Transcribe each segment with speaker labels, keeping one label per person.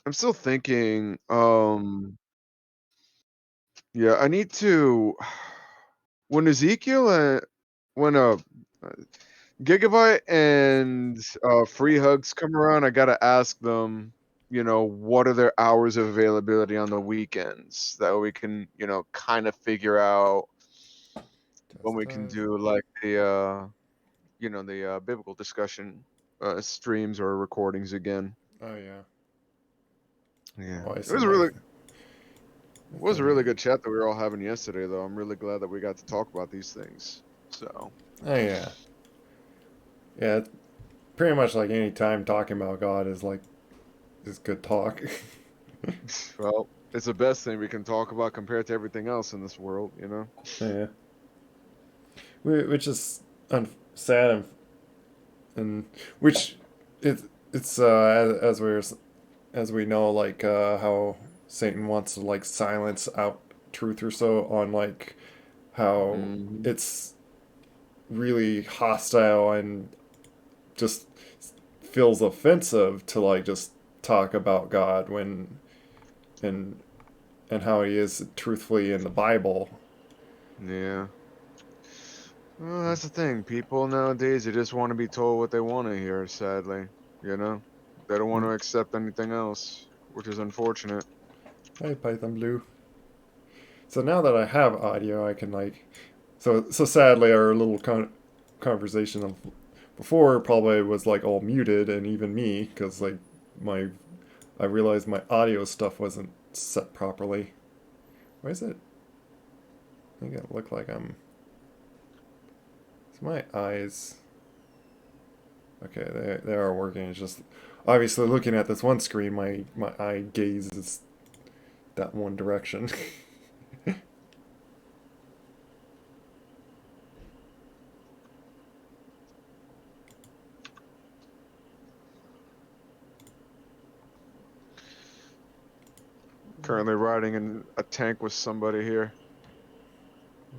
Speaker 1: I'm still thinking. Yeah, I need to. When Ezekiel and when Gigabyte and Free Hugs come around, I gotta ask them. What are their hours of availability on the weekends? That way we can, kind of figure out when
Speaker 2: Test,
Speaker 1: we can
Speaker 2: test.
Speaker 1: do like the biblical discussion streams or recordings again.
Speaker 2: Oh yeah.
Speaker 1: Yeah,
Speaker 2: Oh, I
Speaker 1: it
Speaker 2: see
Speaker 1: was a
Speaker 2: my
Speaker 1: really was a really
Speaker 2: thing.
Speaker 1: good chat that we were all having yesterday, though. I'm really glad that we got to talk about these things. So,
Speaker 2: Oh yeah. Yeah. It's pretty much like any time talking about God is good talk.
Speaker 1: well, it's the best thing we can talk about compared to everything else in this world.
Speaker 2: Yeah. Which is sad and which it's as we know like how Satan wants to like silence out truth or so on like how
Speaker 1: Hmm.
Speaker 2: it's really hostile and just feels offensive to like just talk about God when and and how he is truthfully in the Bible.
Speaker 1: Yeah. Well, that's the thing. People nowadays, they just want to be told what they want to hear, sadly. You know? They don't want to accept anything else, which is unfortunate.
Speaker 2: Hi Python Blue. So now that I have audio, I can like so sadly our little conversation of before probably was like all muted and even me because like my I realized my audio stuff wasn't set properly. Why is it? I think it look like I'm. It's my eyes. Okay, they are working. It's just obviously looking at this one screen, my eye gaze is that one direction.
Speaker 1: Currently riding in a tank with somebody here.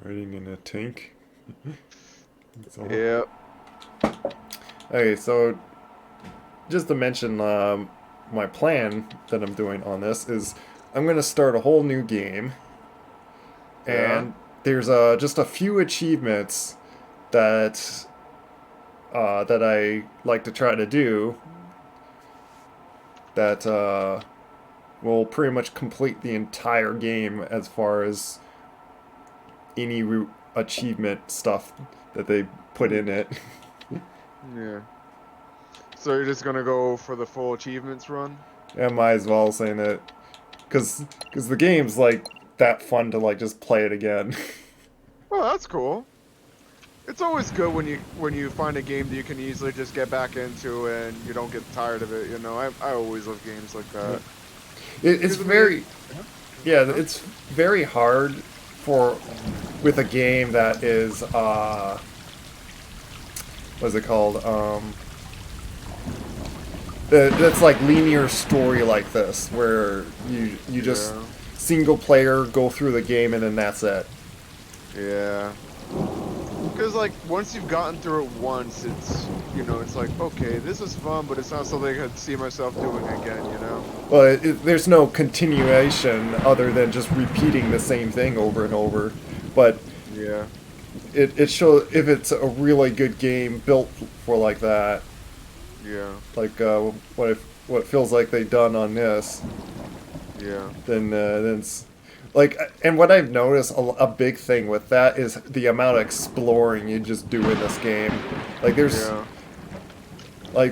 Speaker 2: Riding in a tank. That's all.
Speaker 1: Yeah.
Speaker 2: Okay, so just to mention my plan that I'm doing on this is I'm gonna start a whole new game,
Speaker 1: Yeah.
Speaker 2: and there's just a few achievements that that I like to try to do that will pretty much complete the entire game as far as any achievement stuff that they put
Speaker 1: Hmm.
Speaker 2: in it.
Speaker 1: Yeah. So you're just gonna go for the full achievements run?
Speaker 2: I might as well saying it because the game's like that fun to like just play it again.
Speaker 1: Well, that's cool. It's always good when you find a game that you can easily just get back into and you don't get tired of it. I always love games like that
Speaker 2: It's
Speaker 1: because I mean,
Speaker 2: very yeah,
Speaker 1: huh?
Speaker 2: it's very hard for with a game that is what's it called that's like linear story like this where you just
Speaker 1: Yeah,
Speaker 2: single player go through the game and then that's it.
Speaker 1: yeah. Because like once you've gotten through it once, it's like okay, this is fun, but it's not something I could see myself doing again.
Speaker 2: Well, there's no continuation other than just repeating the same thing over and over. But
Speaker 1: Yeah,
Speaker 2: it shows if it's a really good game built for like that,
Speaker 1: yeah,
Speaker 2: like what feels like they've done on this,
Speaker 1: yeah,
Speaker 2: then it's like and what I've noticed a big thing with that is the amount of exploring you just do in this game. Like
Speaker 1: yeah.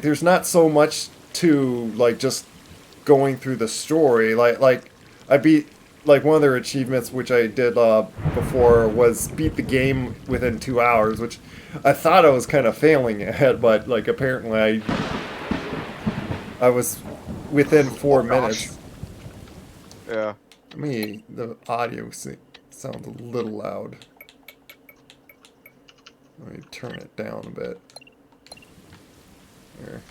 Speaker 2: there's not so much to like just going through the story. Like I beat like one of their achievements which I did before was beat the game within 2 hours, which I thought I was kind of failing at, but like apparently I was within
Speaker 1: Oh
Speaker 2: four
Speaker 1: gosh.
Speaker 2: minutes.
Speaker 1: Yeah.
Speaker 2: Me the audio sounds a little loud. Let me turn it down a bit. Here.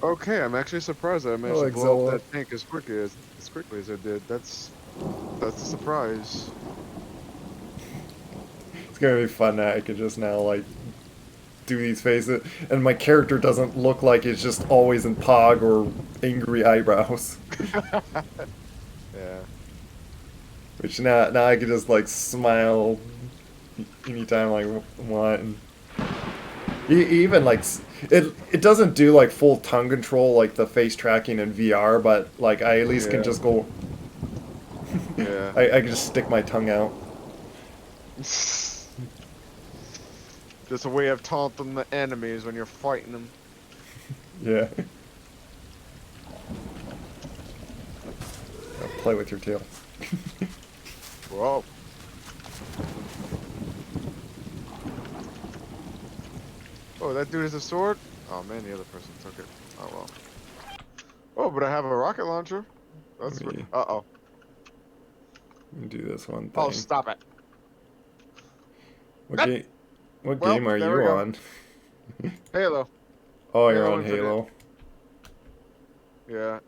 Speaker 1: Okay, I'm actually surprised that I managed
Speaker 2: Oh,
Speaker 1: to blow up
Speaker 2: Exilla.
Speaker 1: that tank as quickly as I did. That's a surprise.
Speaker 2: It's gonna be fun that I could just now like do these faces, and my character doesn't look like it's just always in pog or angry eyebrows.
Speaker 1: Yeah.
Speaker 2: Which now I can just like smile anytime I want. And even like it doesn't do like full tongue control like the face tracking in VR, but like I at least can
Speaker 1: Yeah.
Speaker 2: just go.
Speaker 1: Yeah.
Speaker 2: I can just stick my tongue out.
Speaker 1: Just a way of taunting the enemies when you're fighting them.
Speaker 2: Yeah. Play with your tail.
Speaker 1: Whoa. Oh, that dude has a sword? Oh man, the other person took it. Oh well. Oh, but I have a rocket launcher. That's
Speaker 2: Let me,
Speaker 1: uh-oh.
Speaker 2: let me do this one
Speaker 1: Oh,
Speaker 2: thing.
Speaker 1: stop it.
Speaker 2: What
Speaker 1: Ah,
Speaker 2: game? What
Speaker 1: well,
Speaker 2: game are
Speaker 1: there
Speaker 2: you
Speaker 1: we go.
Speaker 2: on?
Speaker 1: Halo.
Speaker 2: Oh, you're
Speaker 1: Halo
Speaker 2: on
Speaker 1: Infinite.
Speaker 2: Halo.
Speaker 1: Yeah.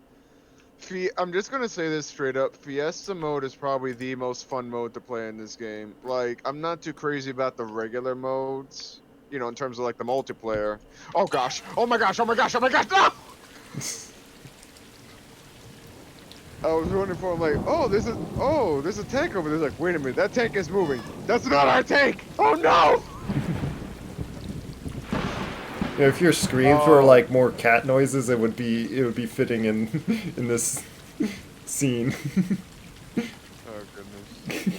Speaker 1: I'm just gonna say this straight up. Fiesta mode is probably the most fun mode to play in this game. Like, I'm not too crazy about the regular modes, you know, in terms of like the multiplayer. Oh gosh! Oh my gosh! Oh my gosh! Oh my gosh! No! I was running for. I'm like, there's a tank over there. Like, wait a minute, that tank is moving. That's not our tank. Oh no!
Speaker 2: Yeah, if your screams were
Speaker 1: Oh,
Speaker 2: like more cat noises, it would be fitting in in this scene.
Speaker 1: oh goodness.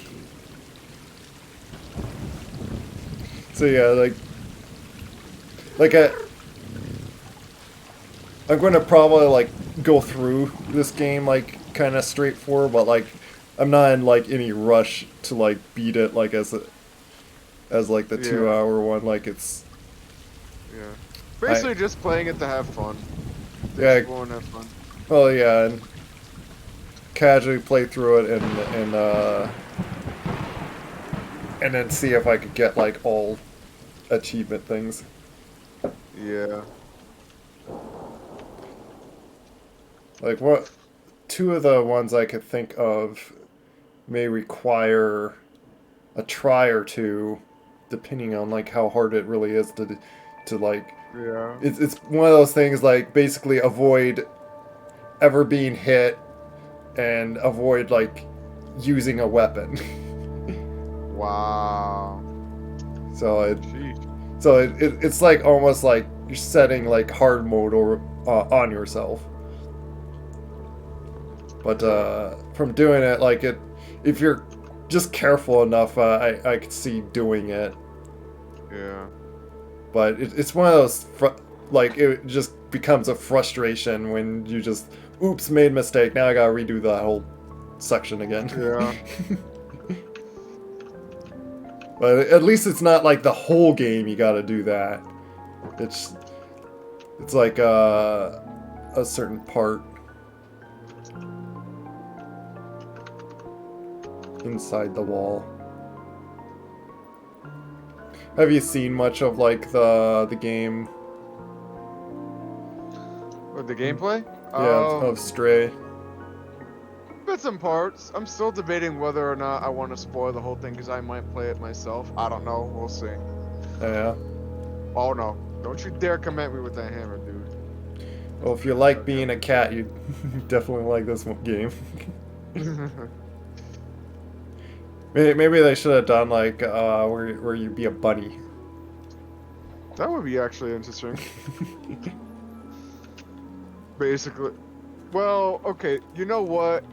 Speaker 2: So yeah, like I'm going to probably like go through this game like kind of straightforward, but like I'm not in like any rush to like beat it like as like the
Speaker 1: Yeah,
Speaker 2: 2 hour one. Like it's
Speaker 1: yeah.
Speaker 2: I
Speaker 1: Basically, just playing it to have fun, to
Speaker 2: yeah
Speaker 1: explore and have fun.
Speaker 2: well yeah and casually play through it and then see if I could get like all achievement things.
Speaker 1: Yeah.
Speaker 2: Like what two of the ones I could think of may require a try or two, depending on like how hard it really is to like.
Speaker 1: Yeah.
Speaker 2: It's one of those things like basically avoid ever being hit and avoid like using a weapon.
Speaker 1: Wow.
Speaker 2: so it
Speaker 1: Sheesh.
Speaker 2: it's like almost like you're setting like hard mode or on yourself. But
Speaker 1: So,
Speaker 2: from doing it, like it, if you're just careful enough, I could see doing it.
Speaker 1: yeah.
Speaker 2: But it's one of those like it just becomes a frustration when you just oops made a mistake. Now I gotta redo the whole section again.
Speaker 1: Yeah.
Speaker 2: But at least it's not like the whole game you gotta do that. It's it's like a certain part inside the wall. Have you seen much of like the game?
Speaker 1: With the gameplay?
Speaker 2: Yeah, of Stray.
Speaker 1: Bits and parts. I'm still debating whether or not I want to spoil the whole thing because I might play it myself. I don't know. We'll see.
Speaker 2: Yeah.
Speaker 1: Oh no! Don't you dare come at me with that hammer, dude.
Speaker 2: Well, if you like being a cat, you definitely like this game. Maybe they should have done like where you be a bunny.
Speaker 1: That would be actually interesting. Basically. Well, okay. You know what?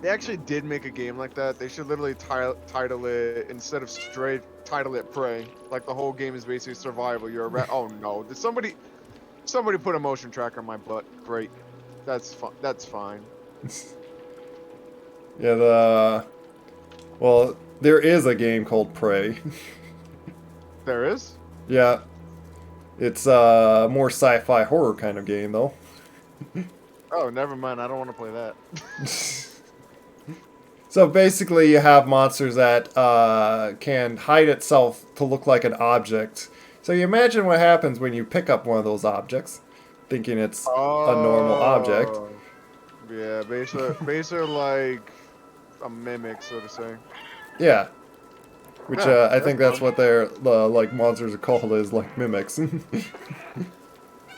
Speaker 1: They actually did make a game like that. They should literally title it, instead of Stray, title it Prey. Like the whole game is basically survival. You're a rat. Oh no! Did somebody put a motion tracker on my butt? Great. That's fine. That's fine.
Speaker 2: Yeah, well, there is a game called Prey.
Speaker 1: There is.
Speaker 2: Yeah, it's a more sci-fi horror kind of game though.
Speaker 1: Oh, never mind. I don't want to play that.
Speaker 2: So basically, you have monsters that can hide itself to look like an object. So you imagine what happens when you pick up one of those objects, thinking it's a normal object.
Speaker 1: Oh. Yeah, basically like a mimic, so to say.
Speaker 2: Yeah. Which
Speaker 1: Huh,
Speaker 2: I
Speaker 1: that's
Speaker 2: think that's
Speaker 1: fun.
Speaker 2: what their like monsters are called, is like mimics.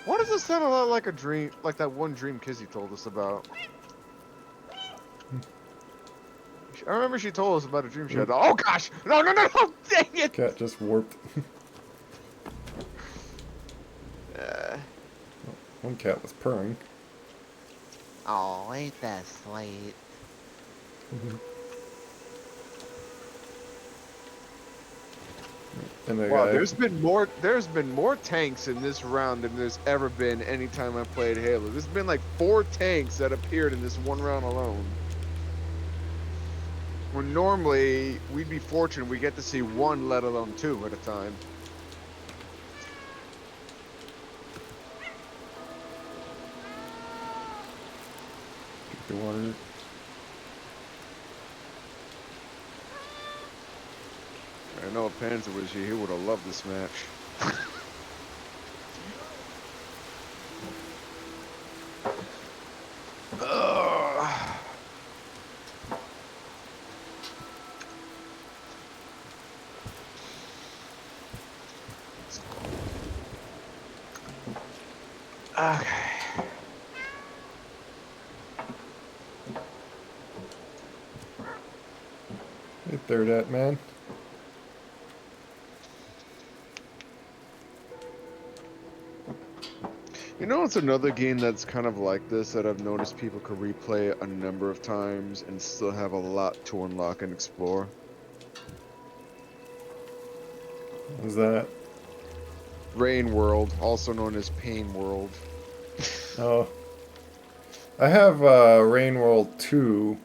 Speaker 1: Why does this sound a lot like a dream, like that one dream Kizzy told us about? I remember she told us about a dream she had.
Speaker 2: Oop,
Speaker 1: Oh gosh! No, no, no, no! Dang it!
Speaker 2: cat just warped.
Speaker 1: Uh,
Speaker 2: One cat was purring.
Speaker 3: Oh, ain't that sweet?
Speaker 2: And the
Speaker 1: wow,
Speaker 2: guy.
Speaker 1: there's been more tanks in this round than there's ever been any time I played Halo. There's been like 4 tanks that appeared in this one round alone. When normally we'd be fortunate we get to see 1, let alone 2 at a time.
Speaker 2: The water.
Speaker 1: I know if Panzer was here, he would have loved this match. Ugh. Okay.
Speaker 2: Hey there, that man.
Speaker 1: You know, it's another game that's kind of like this that I've noticed people could replay a number of times and still have a lot to unlock and explore.
Speaker 2: What was that?
Speaker 1: Rain World, also known as Pain World.
Speaker 2: Oh. I have Rain World 2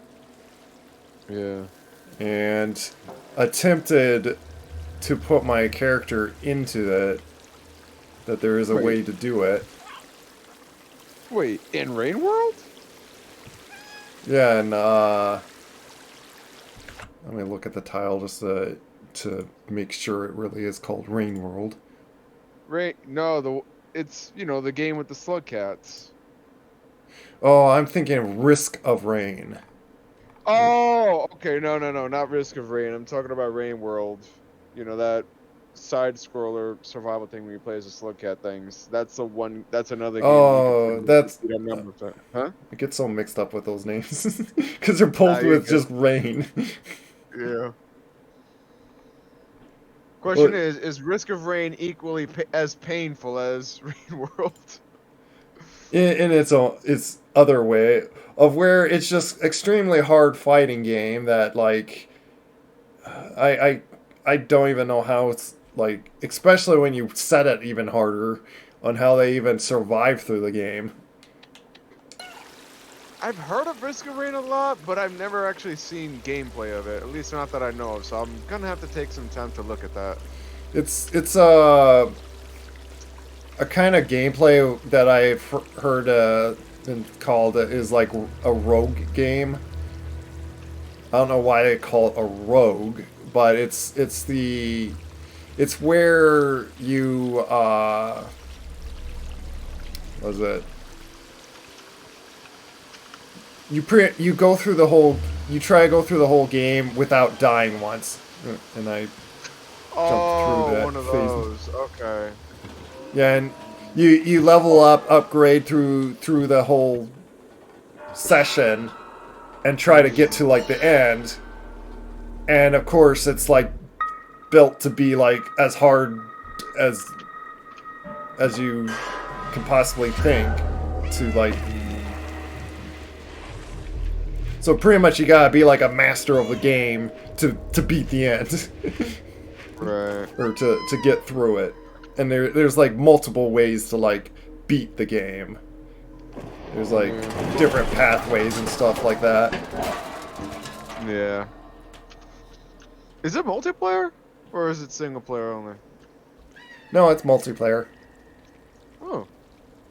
Speaker 1: Yeah.
Speaker 2: and attempted to put my character into it, that there is a way
Speaker 1: Wait.
Speaker 2: to do it.
Speaker 1: Wait, in Rain World?
Speaker 2: Yeah, and let me look at the tile just to make sure it really is called Rain World.
Speaker 1: No, it's, you know, the game with the slug cats.
Speaker 2: Oh, I'm thinking Risk of Rain.
Speaker 1: Oh, okay, no, no, no, not Risk of Rain. I'm talking about Rain World. You know, that side scroller survival thing where you play as a slug cat things. That's that's another game we could
Speaker 2: Oh,
Speaker 1: pretty much
Speaker 2: that's...
Speaker 1: repeat a number of times. Huh?
Speaker 2: I get so mixed up with those names. Because they're
Speaker 1: Nah,
Speaker 2: both
Speaker 1: you're
Speaker 2: with
Speaker 1: good.
Speaker 2: just rain.
Speaker 1: Yeah.
Speaker 2: Well,
Speaker 1: Question is Risk of Rain equally as painful as Rain World?
Speaker 2: in its other way, of where it's just extremely hard fighting game that, like, I, I, I don't even know how it's, like, especially when you set it even harder on how they even survive through the game.
Speaker 1: I've heard of Risk of Rain a lot, but I've never actually seen gameplay of it. At least not that I know of. So I'm gonna have to take some time to look at that.
Speaker 2: It's a kind of gameplay that I've heard been called is like a rogue game. I don't know why they call it a rogue, but it's where you was it you go through the whole you try to go through the whole game without dying once, and I jumped through
Speaker 1: Oh,
Speaker 2: that
Speaker 1: one of
Speaker 2: phase.
Speaker 1: those. Okay.
Speaker 2: Yeah, and you level up, upgrade through the whole session, and try to get to like the end. And of course, it's like built to be like as hard as as you can possibly think to like. So pretty much, you gotta be like a master of the game to beat the end,
Speaker 1: Right.
Speaker 2: or to get through it. And there's like multiple ways to like beat the game. There's like different pathways and stuff like that.
Speaker 1: Yeah. Is it multiplayer? Or is it single player only?
Speaker 2: No, it's multiplayer.
Speaker 1: Oh.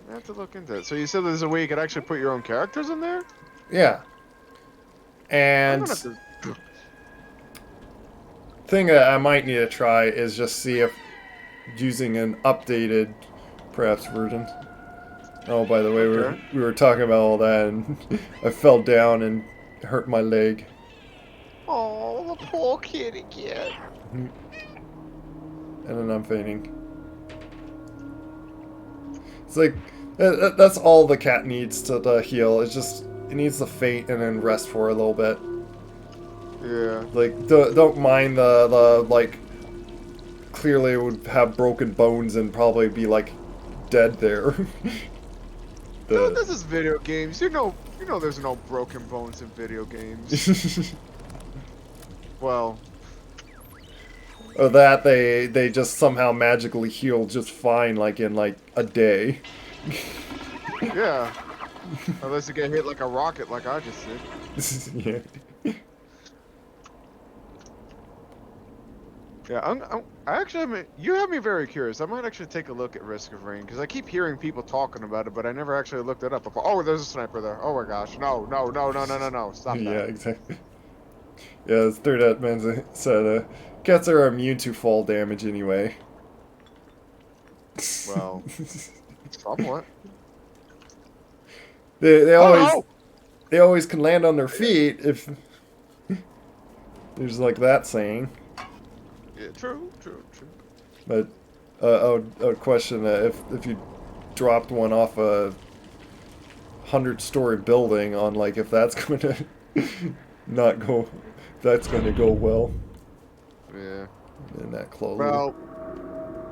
Speaker 1: I have to look into it. So you said there's a way you could actually put your own characters in there?
Speaker 2: Yeah.
Speaker 1: I'm
Speaker 2: And
Speaker 1: gonna have to...
Speaker 2: thing that I might need to try is just see if using an updated, perhaps, version. Oh, by the way,
Speaker 1: Okay.
Speaker 2: we were talking about all that, and I fell down and hurt my leg.
Speaker 3: Oh, the poor kitty cat.
Speaker 2: And then I'm fainting. It's like that's all the cat needs to heal. It's just it needs to faint and then rest for a little bit.
Speaker 1: Yeah.
Speaker 2: Like don't mind the like clearly it would have broken bones and probably be like dead there.
Speaker 1: Dude,
Speaker 2: the
Speaker 1: this is video games. You know there's no broken bones in video games. Well,
Speaker 2: or that they just somehow magically heal just fine like in like a day.
Speaker 1: yeah. Unless you get hit like a rocket like I just did.
Speaker 2: Yeah.
Speaker 1: Yeah, I actually, you have me very curious. I might actually take a look at Risk of Rain because I keep hearing people talking about it, but I never actually looked it up. Oh, there's a sniper there. Oh my gosh, no, no, no, no, no, no, no! Stop
Speaker 2: Yeah,
Speaker 1: that.
Speaker 2: exactly. Yeah, this third at man said cats are immune to fall damage anyway.
Speaker 1: Well, somewhat.
Speaker 2: They always
Speaker 1: Oh,
Speaker 2: they always can land on their feet if there's like that saying.
Speaker 1: yeah, true, true, true.
Speaker 2: But I would question if you dropped one off a 100-story building on like if that's going to not go, if that's going to go well
Speaker 1: Yeah.
Speaker 2: in that close.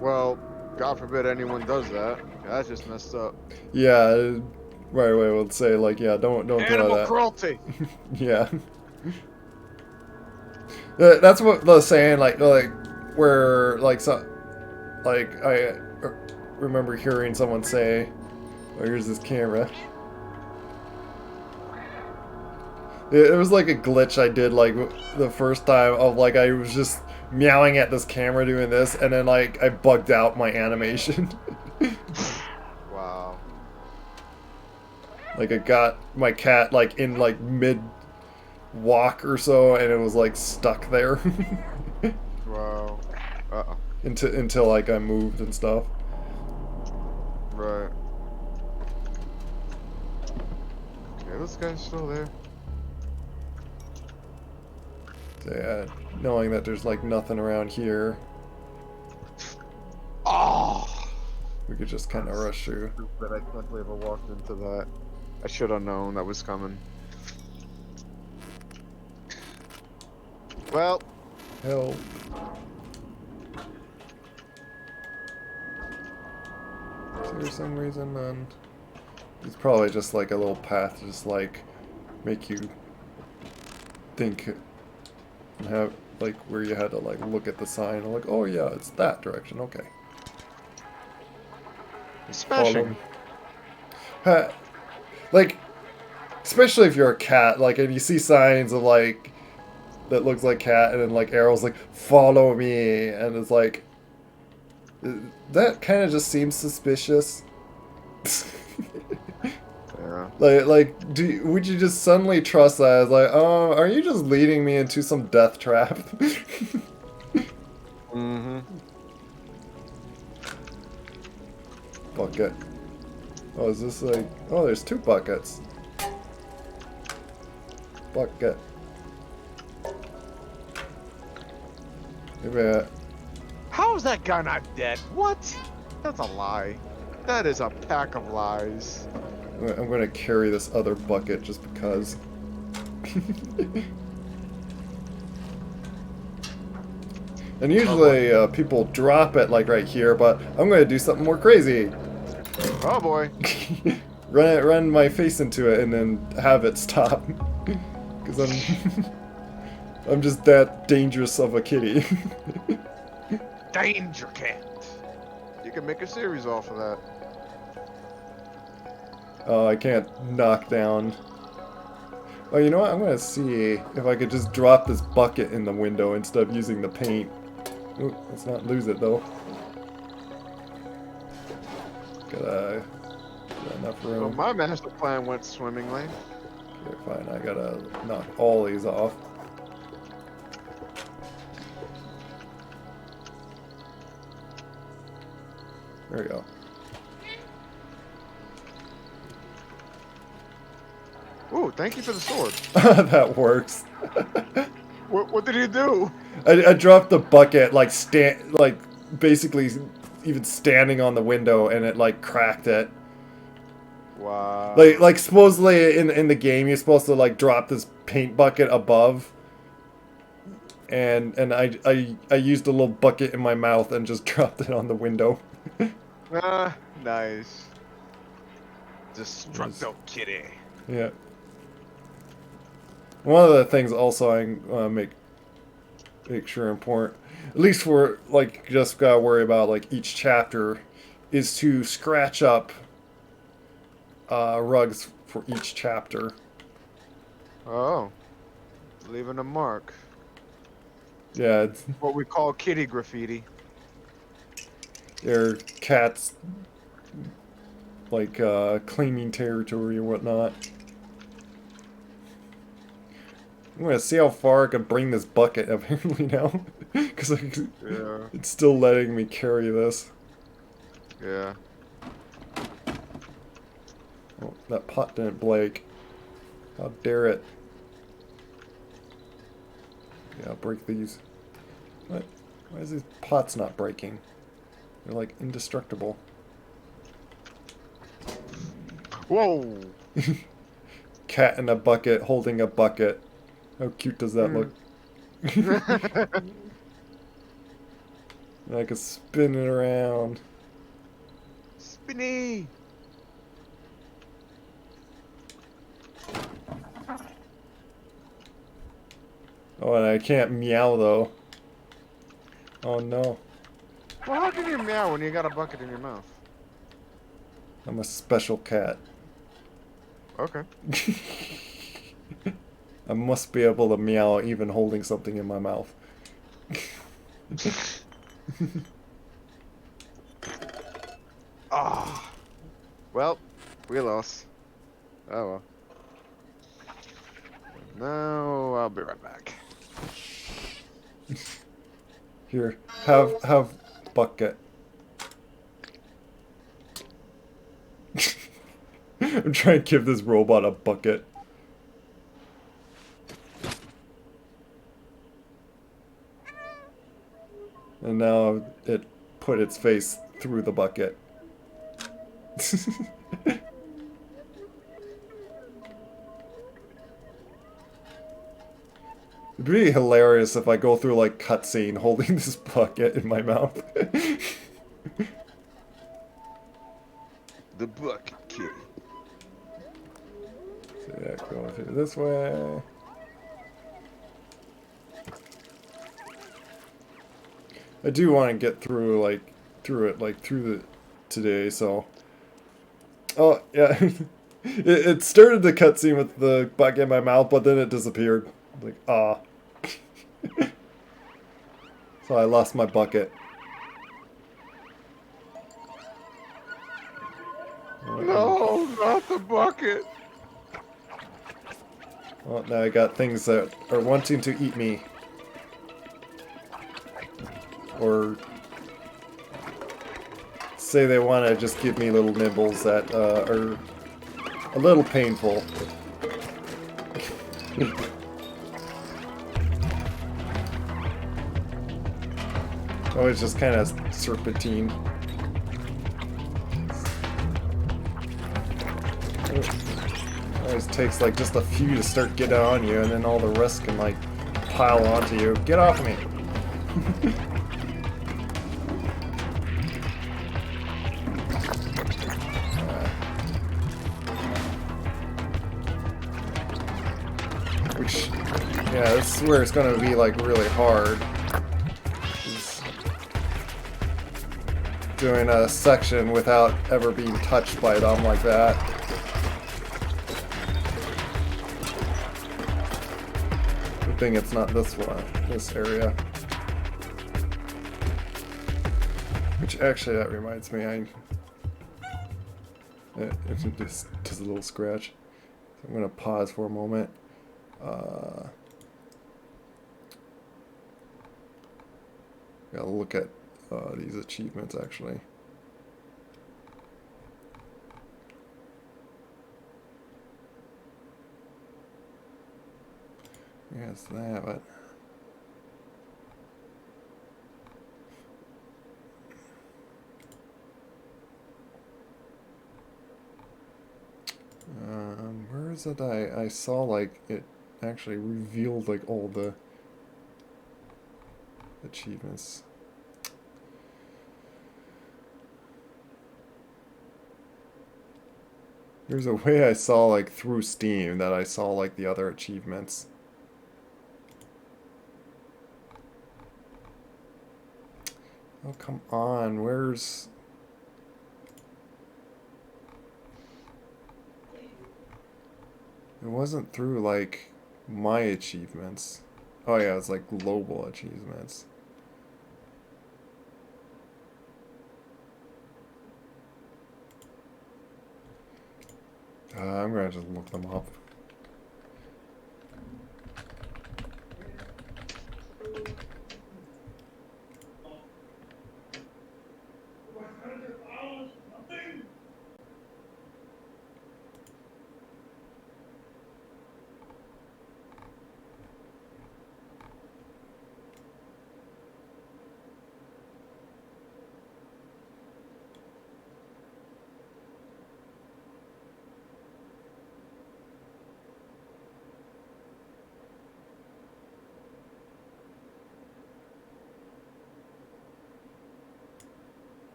Speaker 1: Well, God forbid anyone does that. That's just messed up.
Speaker 2: Yeah, right away would say like yeah don't try
Speaker 1: Animal
Speaker 2: that.
Speaker 1: cruelty.
Speaker 2: Yeah. That's what the saying like where like so like I remember hearing someone say, oh, here's this camera. It was like a glitch I did like the first time of like I was just meowing at this camera doing this and then like I bugged out my animation.
Speaker 1: Wow.
Speaker 2: Like I got my cat like in like mid walk or so and it was like stuck there.
Speaker 1: Wow. Uh-oh.
Speaker 2: Until like I moved and stuff.
Speaker 1: Right. Okay, this guy's still there.
Speaker 2: So yeah, knowing that there's like nothing around here,
Speaker 1: Oh!
Speaker 2: we could just kind of rush through.
Speaker 1: But I can't believe I walked into that. I should have known that was coming. Well,
Speaker 2: Help. Is there some reason then? It's probably just like a little path to just like make you think and have like where you had to like look at the sign and like, oh yeah, it's that direction, okay.
Speaker 1: smashing.
Speaker 2: Ha, like, especially if you're a cat, like, and you see signs of like that looks like cat, and then like arrows like follow me, and it's like that kind of just seems suspicious.
Speaker 1: Yeah.
Speaker 2: Like, would you just suddenly trust that? As like, oh, are you just leading me into some death trap?
Speaker 1: Mm-hmm.
Speaker 2: Bucket. Oh, is this like? Oh, there's 2 buckets. Bucket. Maybe
Speaker 1: How is that guy not dead? What? That's a lie. That is a pack of lies.
Speaker 2: I'm gonna carry this other bucket just because. And usually people drop it like right here, but I'm gonna do something more crazy.
Speaker 1: Oh boy.
Speaker 2: Run my face into it and then have it stop. Because I'm just that dangerous of a kitty.
Speaker 1: Danger cat. You can make a series off of that.
Speaker 2: Oh, I can't knock down. Oh, you know what? I'm gonna see if I could just drop this bucket in the window instead of using the paint. Ooh, let's not lose it though. Got enough
Speaker 1: Well,
Speaker 2: room.
Speaker 1: my master plan went swimmingly.
Speaker 2: Okay, fine. I gotta knock all these off. There we go.
Speaker 1: Ooh, thank you for the sword.
Speaker 2: That works.
Speaker 1: What did he do?
Speaker 2: I dropped the bucket like basically even standing on the window, and it like cracked it.
Speaker 1: Wow.
Speaker 2: Like supposedly in the game you're supposed to like drop this paint bucket above, and I used a little bucket in my mouth and just dropped it on the window.
Speaker 1: Ah, nice.
Speaker 2: It was-
Speaker 1: Destructo Kitty.
Speaker 2: yeah. One of the things also I make sure important, at least for like just gotta worry about like each chapter, is to scratch up rugs for each chapter.
Speaker 1: Oh, leaving a mark.
Speaker 2: Yeah,
Speaker 1: What we call kitty graffiti.
Speaker 2: their cats like claiming territory or whatnot. I'm gonna see how far I can bring this bucket apparently now, because
Speaker 1: Yeah,
Speaker 2: it's still letting me carry this.
Speaker 1: yeah.
Speaker 2: Oh, that pot didn't break. How dare it? Yeah, I'll break these. What? Why is these pots not breaking? They're like indestructible.
Speaker 1: Whoa.
Speaker 2: Cat in a bucket holding a bucket. How cute does that look? I can spin it around.
Speaker 1: Spinny.
Speaker 2: Oh, and I can't meow though. Oh no.
Speaker 1: Well, how can you meow when you got a bucket in your mouth?
Speaker 2: I'm a special cat.
Speaker 1: Okay.
Speaker 2: I must be able to meow even holding something in my mouth.
Speaker 1: Ah. Well, we lost. Oh well. No, I'll be right back.
Speaker 2: Here, have bucket. I'm trying to give this robot a bucket. And now it put its face through the bucket. It'd be hilarious if I go through like cutscene holding this bucket in my mouth.
Speaker 1: The bucket kitty.
Speaker 2: So yeah, go through this way. I do want to get through through today, so. Oh yeah, it started the cutscene with the bucket in my mouth, but then it disappeared. Like ah, so I lost my bucket.
Speaker 1: No, not the bucket.
Speaker 2: Well, now I got things that are wanting to eat me. Or say they want to just give me little nibbles that are a little painful. Oh, it's just kind of serpentine. It always takes like just a few to start getting on you, and then all the rest can like pile onto you. Get off me! Which, yeah, this is where it's gonna be like really hard. Is doing a section without ever being touched by them like that. Good thing it's not this one, this area. Which actually, that reminds me, it just does a little scratch. So I'm gonna pause for a moment. Gotta look at these achievements actually. Yes, that, but was it I saw like it actually revealed like all the achievements. There's a way I saw like through Steam that I saw like the other achievements. Oh, come on, where's... It wasn't through like my achievements. Oh yeah, it's like global achievements. I'm gonna just look them up.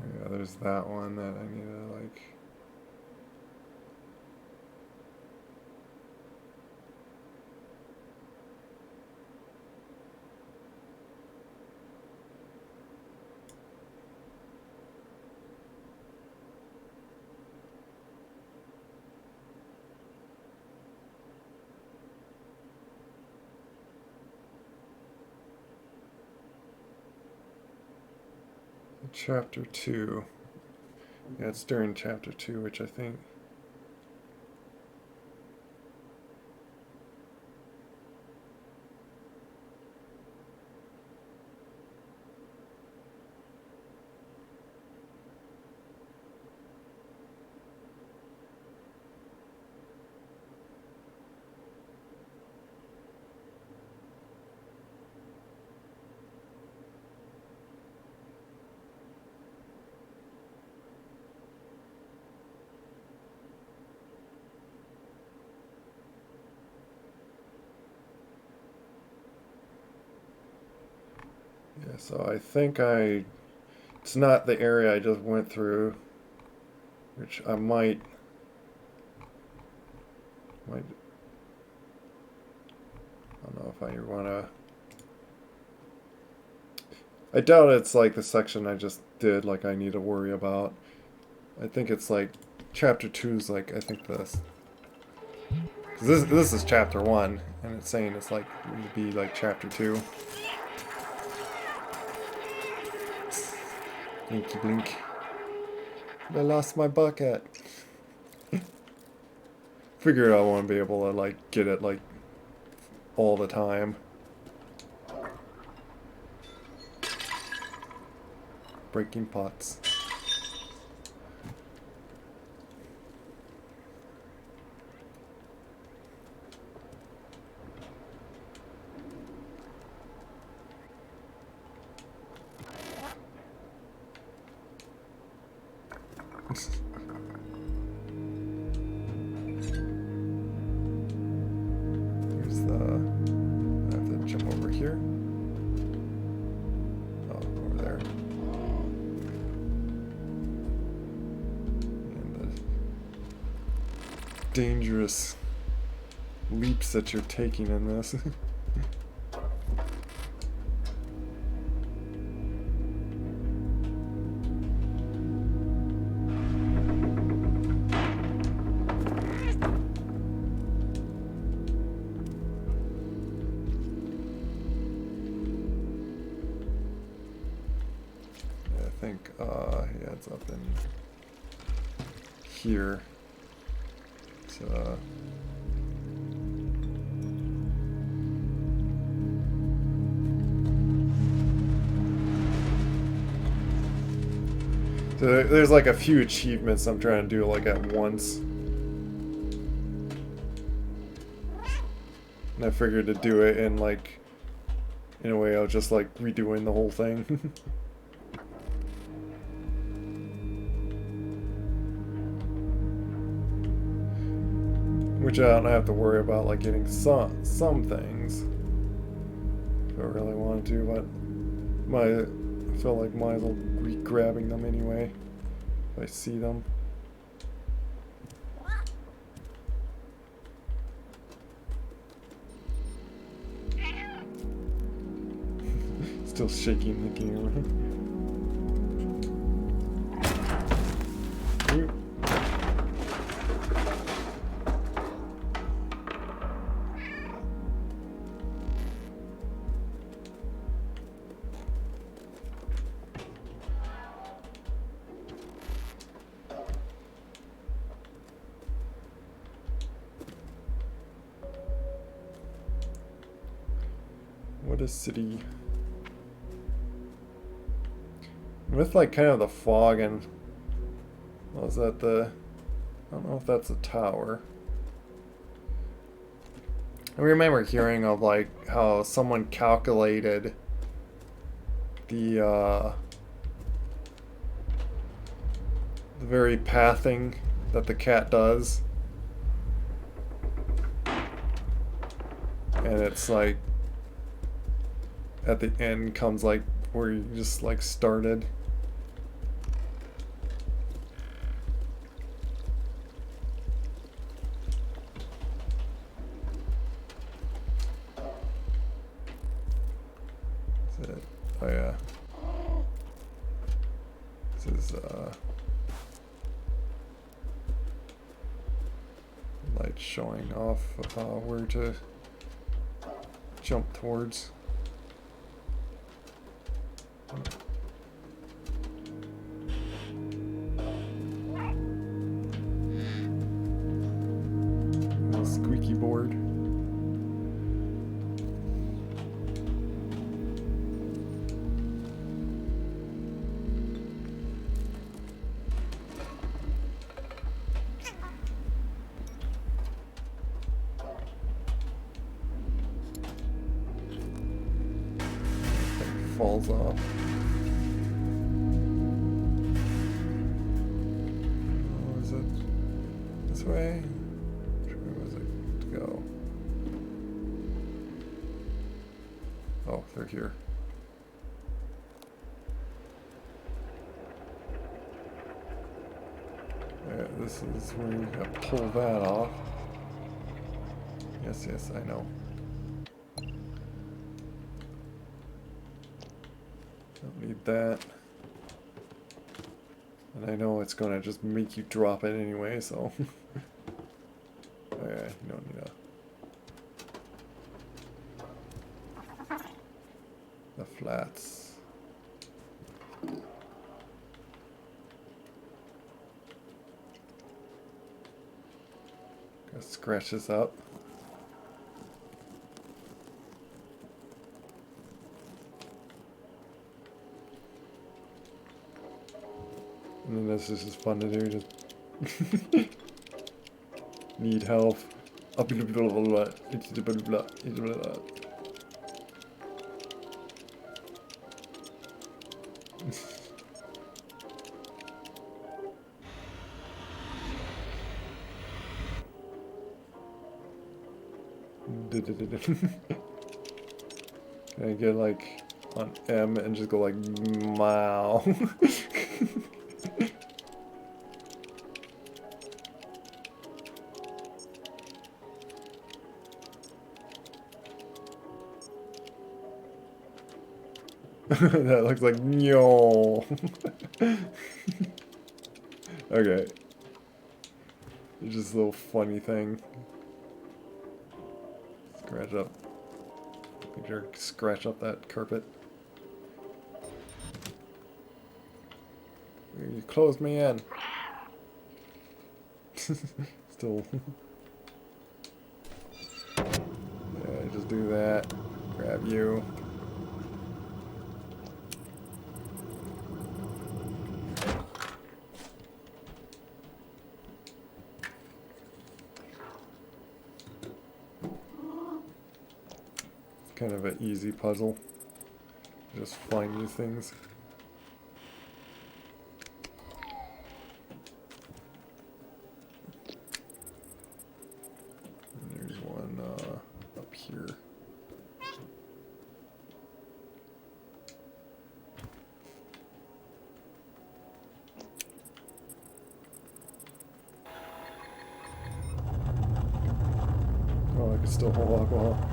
Speaker 2: Yeah, there's that one that I need to like... Chapter 2. Yeah, it's during Chapter 2, which I think... Yeah, so I think it's not the area I just went through, which I might, I don't know if I want to, I doubt it's like the section I just did, like I need to worry about. I think it's like, chapter 2 is like, I think this. This is chapter 1, and it's saying it's like, it would be like chapter 2. Blinky blink. I lost my bucket. Figured I want to be able to like get it like all the time. Breaking pots. Here's the... I have to jump over here. Oh, over there. And the dangerous leaps that you're taking in this. I think, yeah, it's up in here. It's, so there's like a few achievements I'm trying to do like at once. And I figured to do it in a way I was just like redoing the whole thing. Which I don't have to worry about like getting some things if I really wanted to, but I feel like might as well be grabbing them anyway if I see them. Still shaking the camera. Ooh. What a city. With like kind of the fog and was that the I don't know if that's a tower. I remember hearing of like how someone calculated the very pathing that the cat does. And it's like at the end comes like where you just like started. Oh yeah. This is light showing off where to jump towards. Little squeaky board. Falls off. Oh, is it this way? Which way was it to go? Oh, they're here. Yeah, this is where you gotta pull that off. Yes, yes, I know. Don't need that. And I know it's gonna just make you drop it anyway, so. Oh yeah, you don't need the flats. Gotta scratch this up. And then this is just fun to do, just need help. Can I get like on M and just go like wow? That looks like no. Okay. It's just a little funny thing. Scratch up. Make sure to scratch up that carpet. You closed me in. Still. Yeah, just do that. Grab you. kind of an easy puzzle. Just find these things. And there's one up here. Oh, I can still hold alcohol.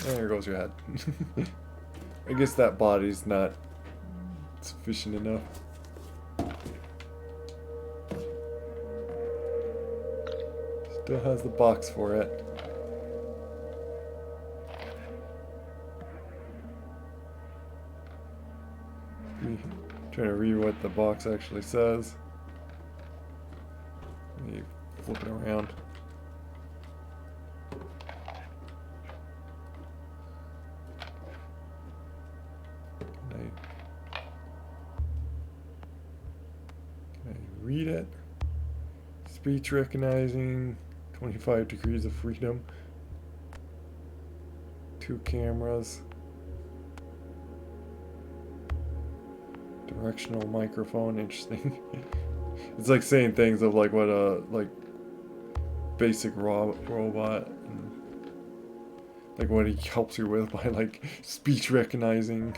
Speaker 2: There goes your head. I guess that body's not sufficient enough. Still has the box for it. Trying to read what the box actually says. You flip it around. Can I read it? Speech recognizing, 25 degrees of freedom, 2 cameras, directional microphone, interesting. It's like saying things of like what a like basic robot, and like what he helps you with by like speech recognizing.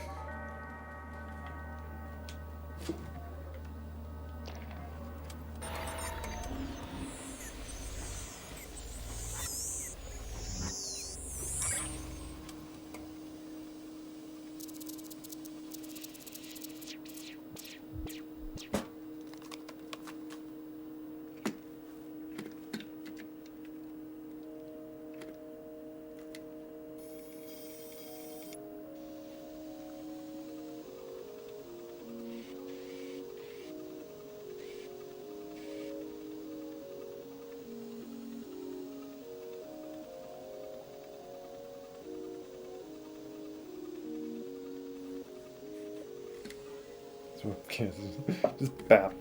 Speaker 2: Just bap.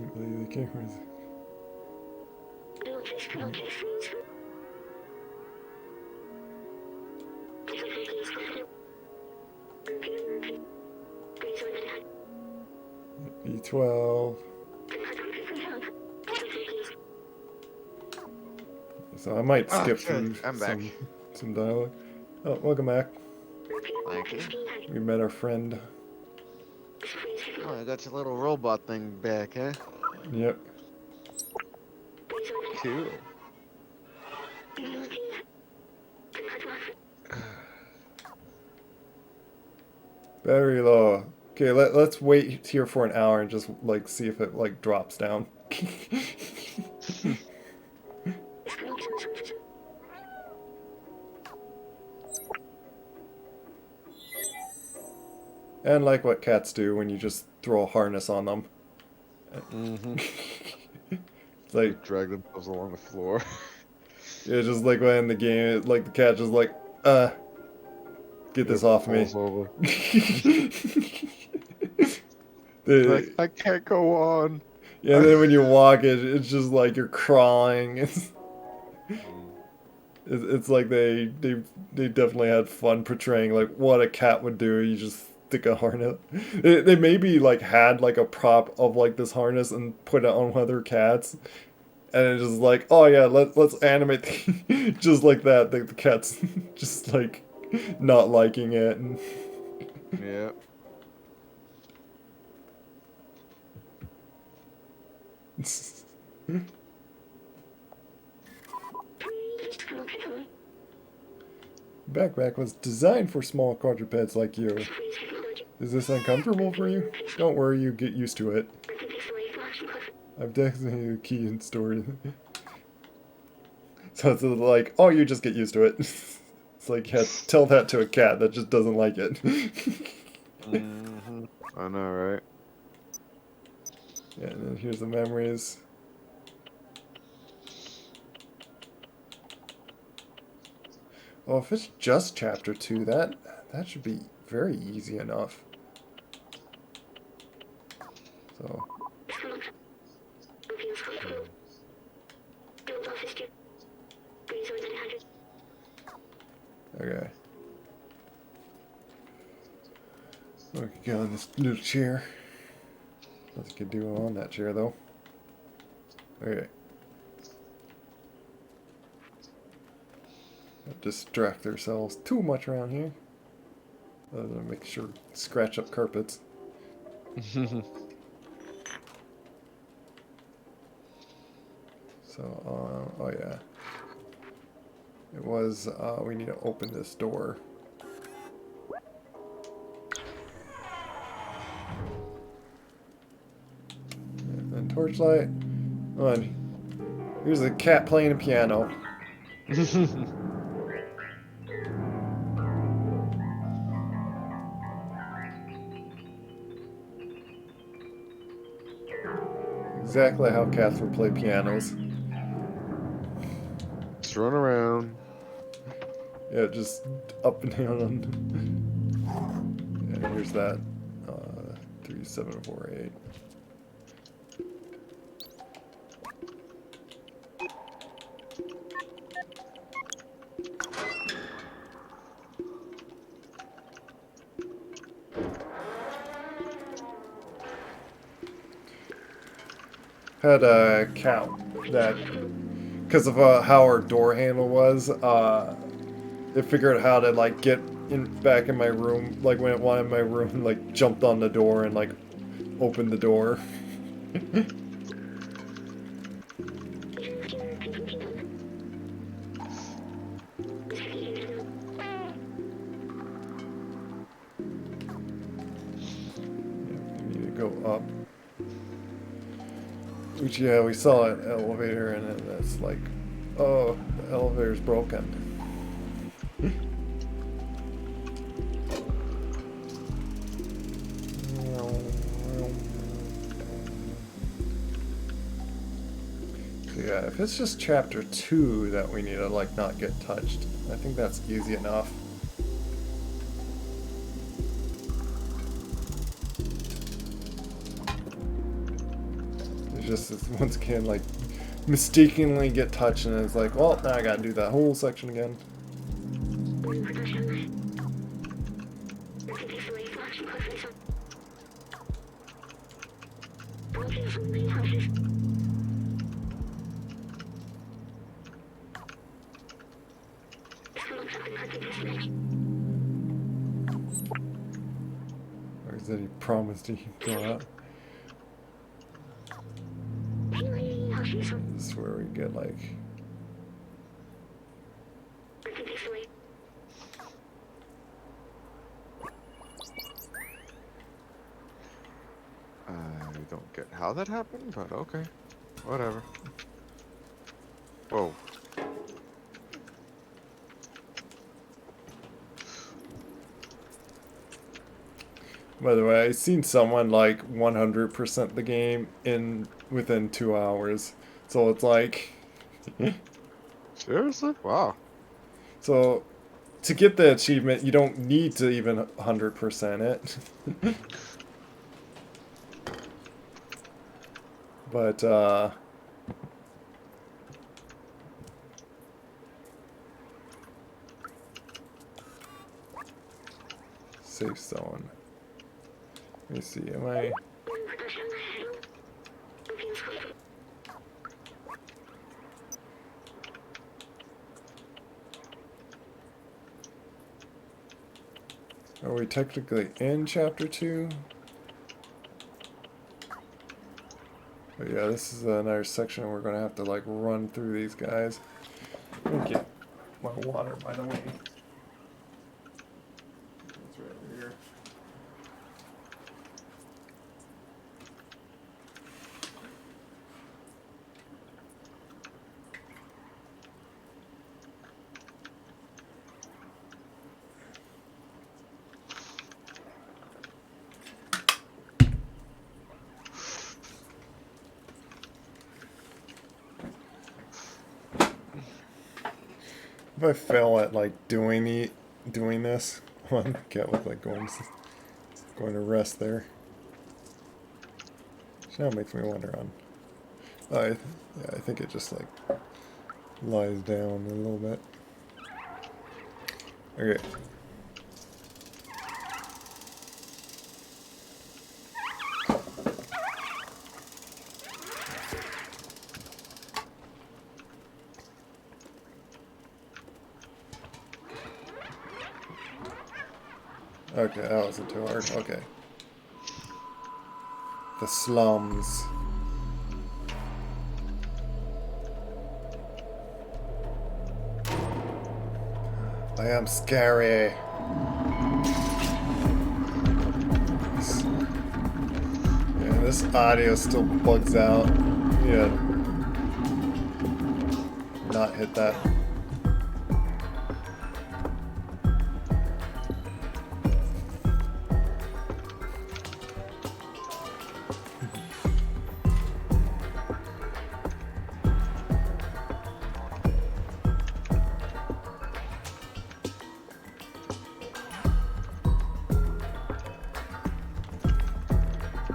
Speaker 2: The cameras. B12. So I might skip through
Speaker 3: I'm back.
Speaker 2: some dialogue. Oh, welcome back.
Speaker 3: Thank you.
Speaker 2: We met our friend.
Speaker 3: Oh, I got your little robot thing back, huh?
Speaker 2: Yep.
Speaker 3: Cool.
Speaker 2: Battery low. Okay, let's wait here for an hour and just like see if it like drops down. And like what cats do when you just throw a harness on them.
Speaker 1: Mm-hmm.
Speaker 2: It's like,
Speaker 1: Drag themselves along the floor.
Speaker 2: yeah, just like when in the game, like the cat just like, get this
Speaker 1: It
Speaker 2: off me.
Speaker 1: falls over.
Speaker 2: The-
Speaker 1: Like, I can't go on.
Speaker 2: yeah, and then when you walk it, it's just like you're crawling. It's like they definitely had fun portraying like what a cat would do. You just stick a harness. They maybe like had like a prop of like this harness and put it on one of their cats, and it's just like, oh yeah, let's animate just like that. The cat's just like not liking it. And
Speaker 1: Yeah.
Speaker 2: Backpack was designed for small quadrupeds like you. Is this uncomfortable for you? Don't worry, you get used to it. I've designated a key and stored it. So it's like, oh, you just get used to it. It's like, yeah, tell that to a cat that just doesn't like it.
Speaker 1: Mm-hmm. I know, right?
Speaker 2: Yeah, and then here's the memories. Oh, if it's just chapter 2, that should be very easy enough. So, okay. We could get on this little chair. Nothing could do on that chair, though. Okay. Don't distract ourselves too much around here. Other than make sure scratch up carpets. So, oh yeah. It was, we need to open this door. And then torchlight. Oh, and here's a cat playing a piano. Exactly how cats would play pianos.
Speaker 1: Just run around.
Speaker 2: Yeah, just up and down. And here's that. 3748. Had a count that, because of how our door handle was, it figured out how to like get in back in my room, like when it wanted my room, like jumped on the door and like opened the door. We need to go up. Which, yeah, we saw an elevator and then it's like, oh, the elevator's broken. Yeah, if it's just chapter 2 that we need to like not get touched, I think that's easy enough. It's just this, once again, like mistakenly get touched and it's like, well, now I gotta do that whole section again. Or is that he promised he could go out? This is where we get like...
Speaker 1: I don't get how that happened, but okay. Whatever. Whoa.
Speaker 2: By the way, I seen someone like 100% the game in within 2 hours. So it's like...
Speaker 1: Seriously? Wow.
Speaker 2: So, to get the achievement, you don't need to even 100% it. But, safe zone. Let me see, am I... Are we technically in chapter 2? But yeah, this is another section we're gonna have to like run through these guys. Let me get my water, by the way. It's right over here. If I fail at like doing this, one can't look like going to rest there. So that makes me wonder on. Yeah, I think it just like lies down a little bit. Okay. Okay, that wasn't too hard. Okay. The slums. I am scary. Yeah, this audio still bugs out. Yeah. Not hit that.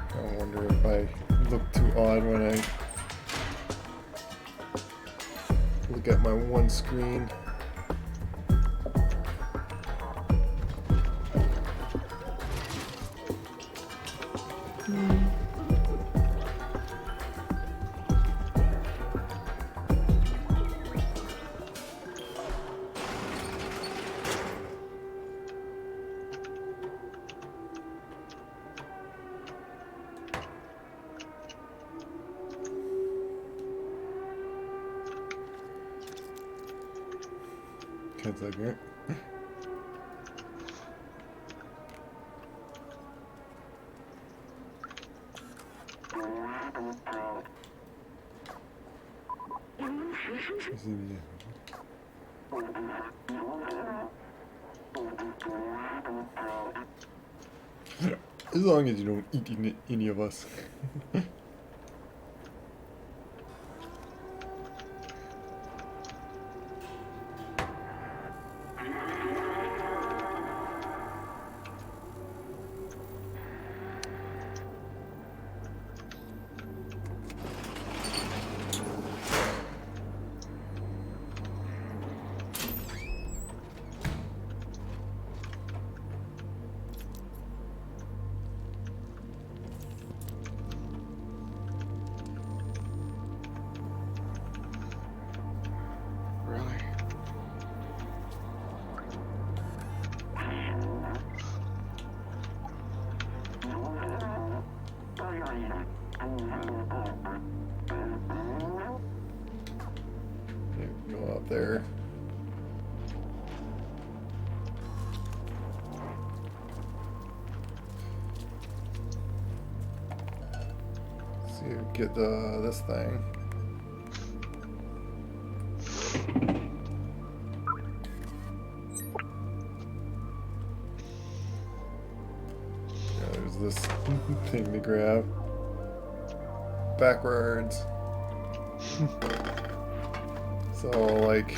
Speaker 2: I wonder if I look too odd when I look at my one screen. Kids like it. As long as you don't eat any of us.
Speaker 1: Really?
Speaker 2: Yeah, go out there. See, get this thing. Yeah, there's this thing to grab. Backwards. So, like,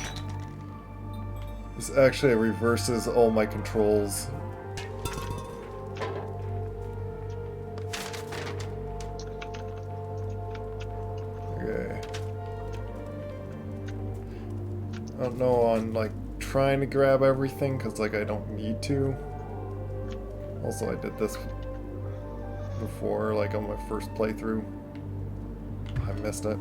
Speaker 2: this actually reverses all my controls. Okay. I don't know on, like, trying to grab everything, because, like, I don't need to. Also, I did this before, like, on my first playthrough. I missed it.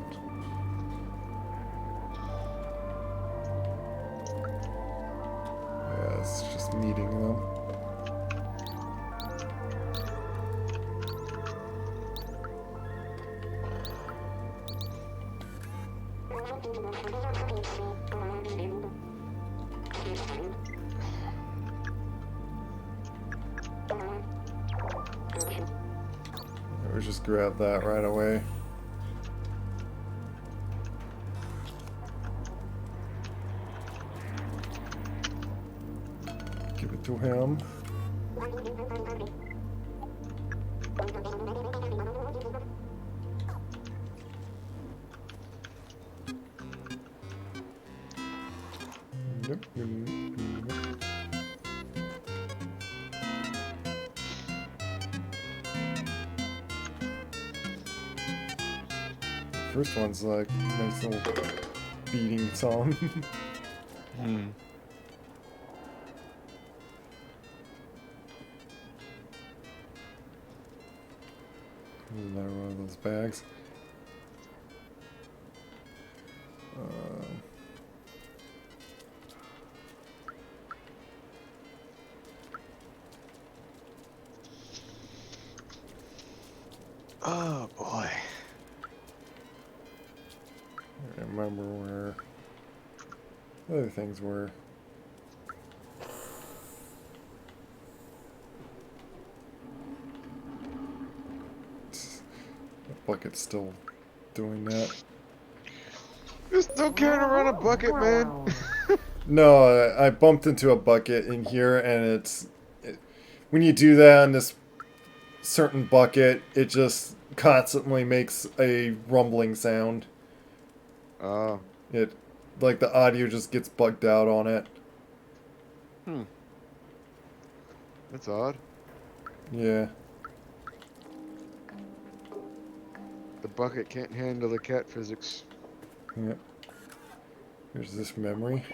Speaker 2: Yeah, it's just meeting them. We just grab that right away. Give it to him. First one's like a nice little beating song.
Speaker 1: Hmm.
Speaker 2: Another one of those bags.
Speaker 1: Oh boy.
Speaker 2: I remember where the other things were. The bucket's still doing that.
Speaker 1: You're still carrying around a bucket, man.
Speaker 2: No, I bumped into a bucket in here, and when you do that on this certain bucket, it just constantly makes a rumbling sound.
Speaker 1: Oh.
Speaker 2: It, like the audio just gets bugged out on it.
Speaker 1: Hmm. That's odd.
Speaker 2: Yeah.
Speaker 1: The bucket can't handle the cat physics.
Speaker 2: Yep. Here's this memory.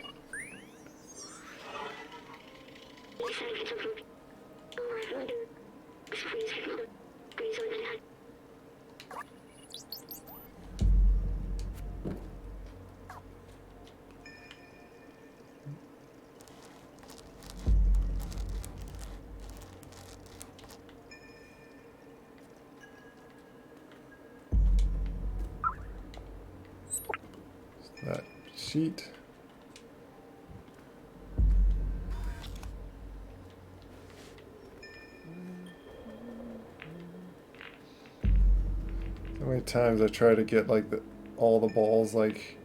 Speaker 2: That sheet. So many times I try to get like all the balls like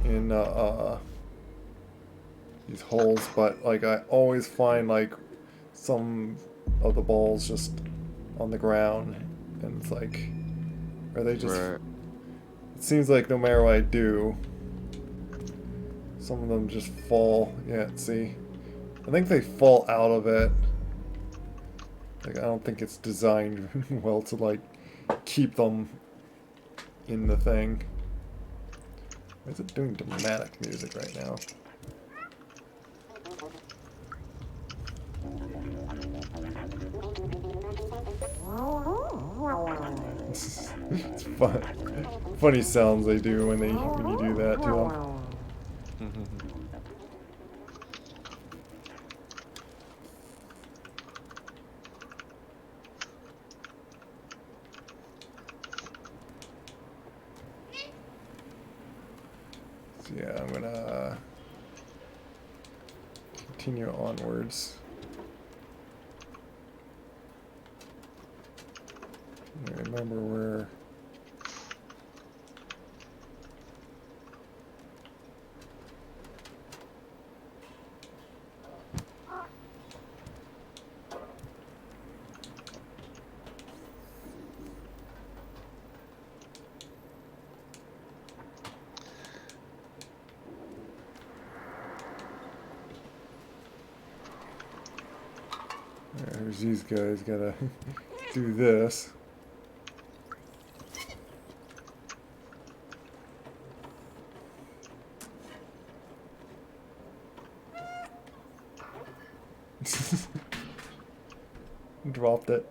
Speaker 2: in these holes, but like I always find like some of the balls just on the ground, and it's like, are they just?
Speaker 1: Right.
Speaker 2: It seems like no matter what I do, some of them just fall. Yeah, see, I think they fall out of it. Like I don't think it's designed well to like keep them in the thing. Why is it doing dramatic music right now? It's fun. Funny sounds they do when you do that to them. So yeah, I'm gonna continue onwards. I remember where. There's these guys gotta do this. Dropped it.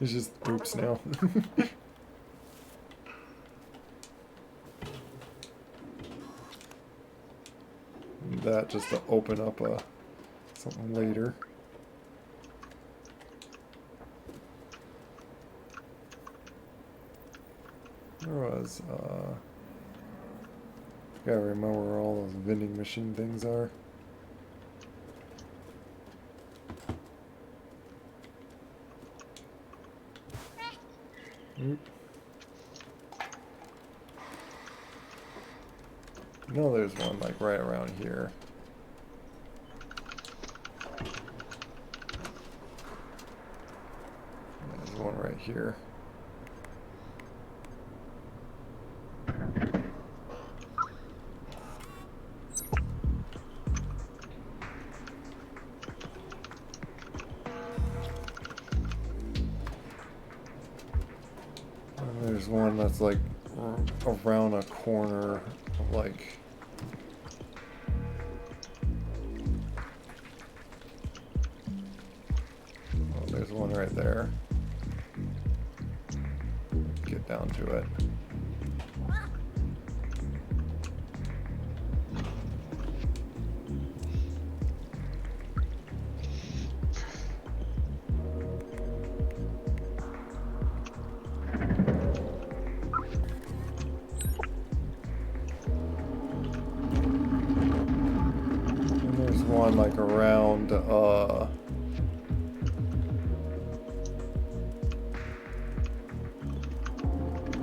Speaker 2: It's just oops now. That just to open up something later. There was gotta remember where all those vending machine things are. Oop. know there's one like right around here. There's one right here. And there's one that's like around a corner, like. Oh, there's one right there. Get down to it. And there's one like around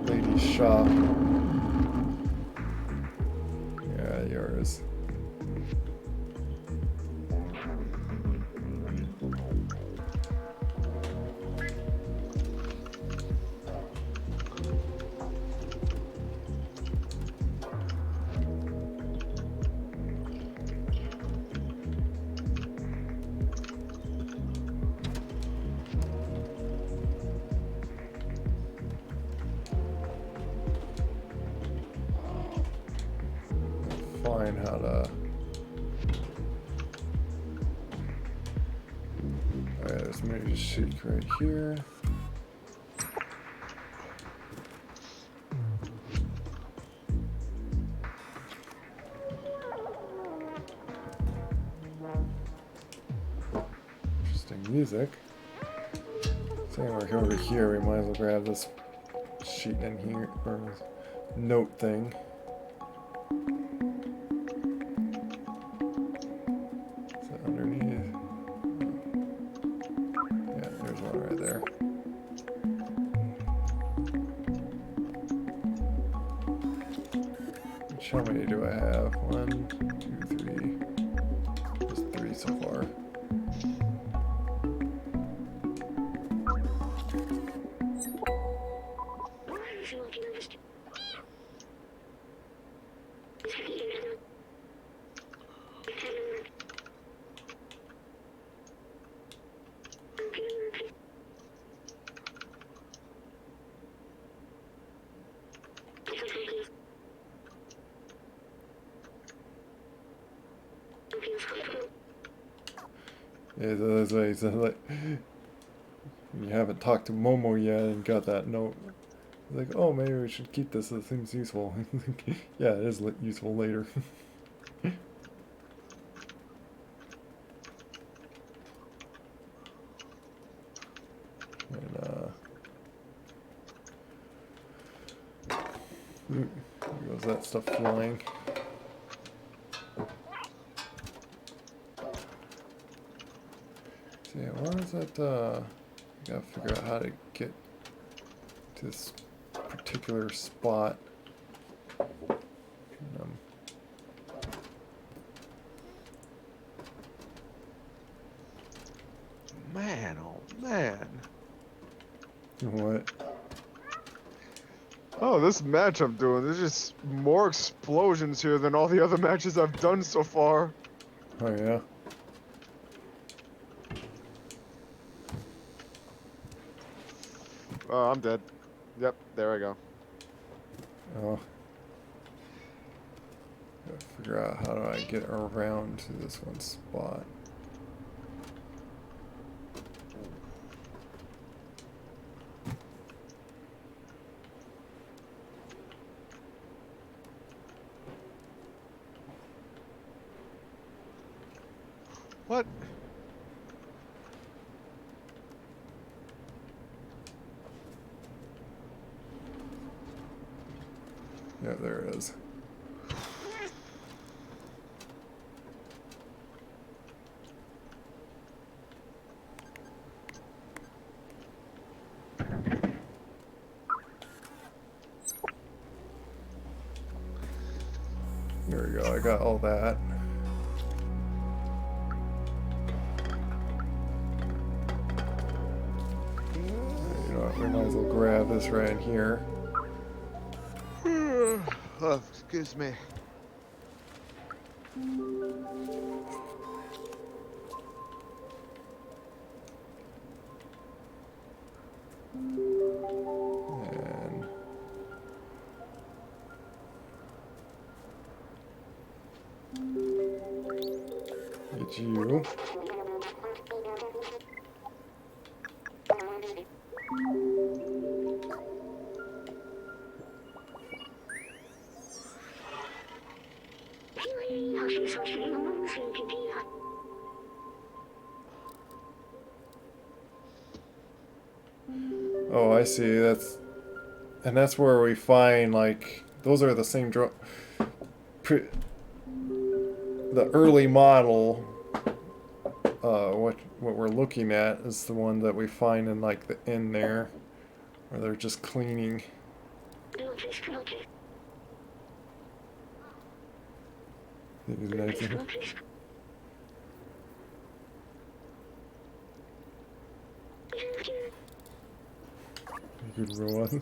Speaker 2: lady's shop. Yeah, yours. Find how to. Alright, there's maybe a sheik right here. Interesting music. So we're over here, we might as well grab this sheet in here, or note thing. Is that underneath? Yeah, there's one right there. How many do I have? 1, 2, 3. Just 3 so far. Yeah, that's why so like, you haven't talked to Momo yet and got that note. Like, oh, maybe we should keep this. It seems useful. Yeah, it is useful later. And there goes that stuff flying. So yeah, where is that? I gotta figure out how to get to this particular spot.
Speaker 1: Man, oh man.
Speaker 2: What?
Speaker 1: Oh, this match I'm doing, there's just more explosions here than all the other matches I've done so far.
Speaker 2: Oh yeah.
Speaker 1: Oh, I'm dead. Yep, there I go.
Speaker 2: Oh. Gotta figure out how do I get around to this one spot.
Speaker 1: What?
Speaker 2: Yeah, there it is. There we got all that. You know what, we might as well grab this right in here.
Speaker 3: Oh, excuse me.
Speaker 2: And get you. Oh, I see. That's where we find, like, those are the same the early model. What we're looking at is the one that we find in, like, the end there, where they're just cleaning. You could run.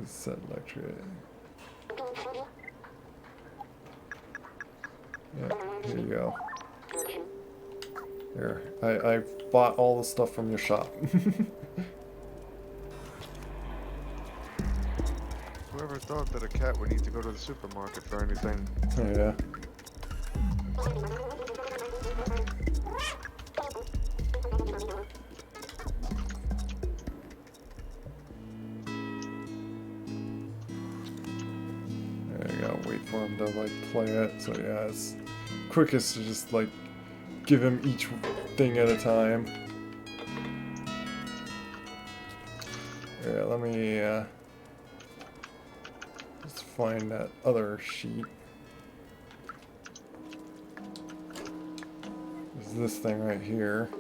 Speaker 2: Set electric. Yeah, here you go. Here, I bought all the stuff from your shop.
Speaker 1: Whoever thought that a cat would need to go to the supermarket for anything?
Speaker 2: Oh, yeah. There you go, wait for him to, like, play it. So yeah, it's quickest to just, like, give him each thing at a time. Yeah, let me let's find that other sheet. There's this thing right here.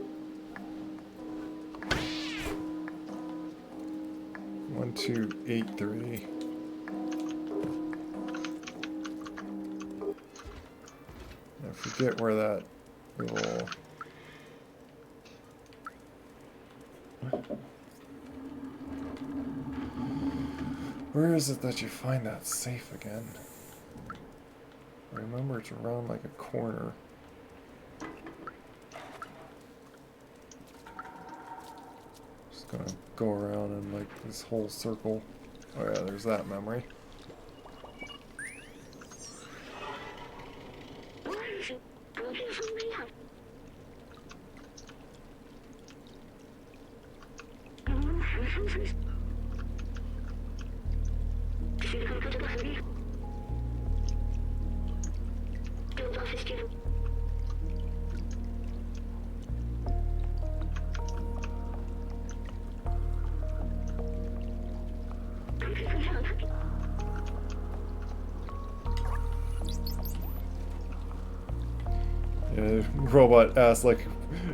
Speaker 2: 1283. I forget where that little. Where is it that you find that safe again? I remember it's around like a corner. Just gonna go around in like this whole circle. Oh yeah, there's that memory. Robot asks like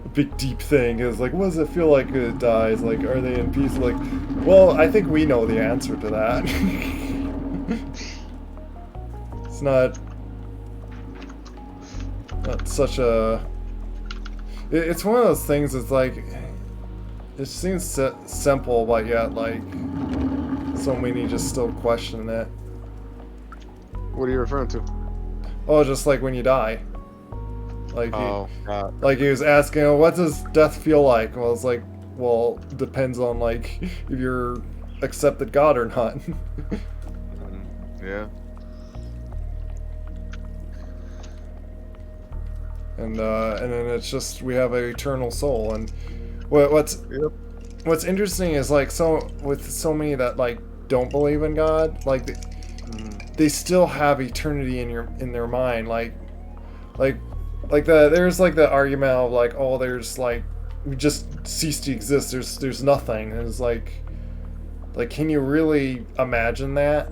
Speaker 2: a big deep thing is like, what does it feel like when it dies? Like, are they in peace? Like, well, I think we know the answer to that. It's not such a. It's one of those things. It's like it seems simple, but yet like so many just still question it.
Speaker 1: What are you referring to?
Speaker 2: Oh, just like when you die. Like like he was asking, oh, what does death feel like? Well, it's like, well, depends on like if you're accepted God or not.
Speaker 1: Yeah.
Speaker 2: And then it's just we have an eternal soul. And what's interesting is like with so many that like don't believe in God, like they still have eternity in their mind, there's like the argument of like, oh, there's like we just cease to exist. There's nothing. And it's like can you really imagine that?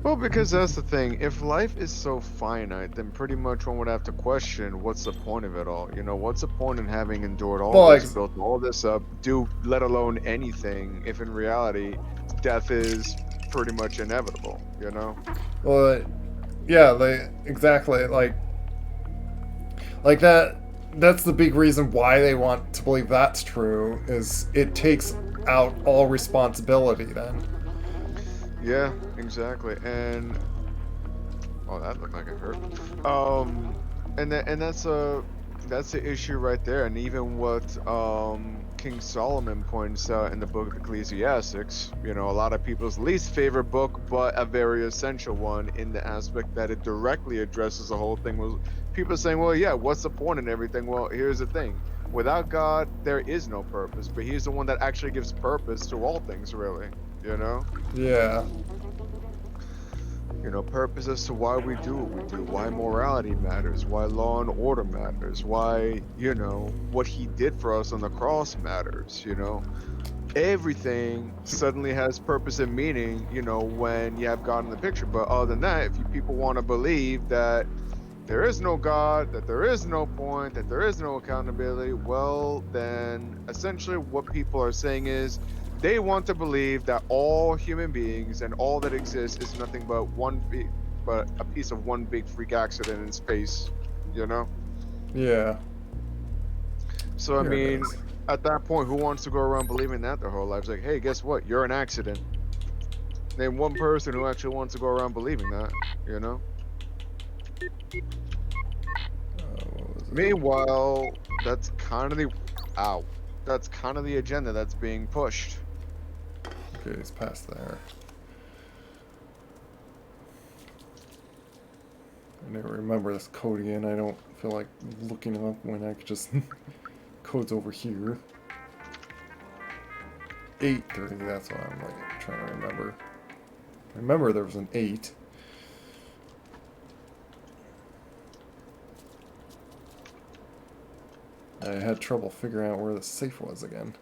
Speaker 1: Well, because that's the thing. If life is so finite, then pretty much one would have to question what's the point of it all? You know, what's the point in having endured all
Speaker 2: Well,
Speaker 1: this, built all this up, do let alone anything, if in reality death is pretty much inevitable, you know?
Speaker 2: well, yeah, exactly like that. That's the big reason why they want to believe that's true. Is it takes out all responsibility then?
Speaker 1: Yeah, exactly. And oh, that looked like it hurt. Um, and that's the issue right there. And even what King Solomon points out in the book of Ecclesiastics, you know, a lot of people's least favorite book, but a very essential one in the aspect that it directly addresses the whole thing. Was people saying, well, yeah, what's the point in everything? Well, here's the thing. Without God, there is no purpose, but he's the one that actually gives purpose to all things, really, you know?
Speaker 2: Yeah,
Speaker 1: You know, purpose as to why we do what we do, why morality matters, why law and order matters, why, you know, what he did for us on the cross matters, you know. Everything suddenly has purpose and meaning, you know, when you have God in the picture. But other than that, if you people want to believe that there is no God, that there is no point, that there is no accountability, well, then essentially what people are saying is they want to believe that all human beings and all that exists is nothing but a piece of one big freak accident in space, you know?
Speaker 2: yeah.
Speaker 1: So I
Speaker 2: Here it
Speaker 1: mean,
Speaker 2: is.
Speaker 1: at that point, who wants to go around believing that their whole lives? Like, hey, guess what? You're an accident. Name one person who actually wants to go around believing that, you know?
Speaker 2: What was it?
Speaker 1: Meanwhile, that's kind of the ow. That's kind of the agenda that's being pushed.
Speaker 2: Okay, it's past there. I never remember this code again. I don't feel like looking it up when I could just code's over here. 8:30. That's what I'm like trying to remember. Remember there was an 8. I had trouble figuring out where the safe was again.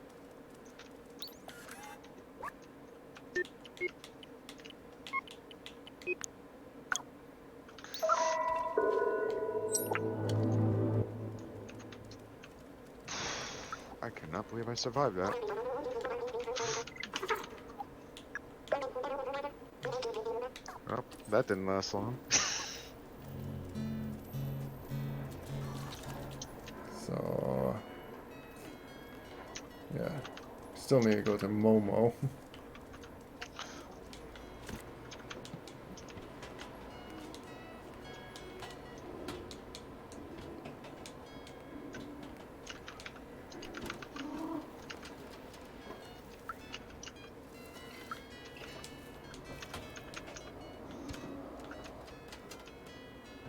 Speaker 1: I cannot believe I survived that. Oh, that didn't last long.
Speaker 2: So yeah, still need to go to Momo.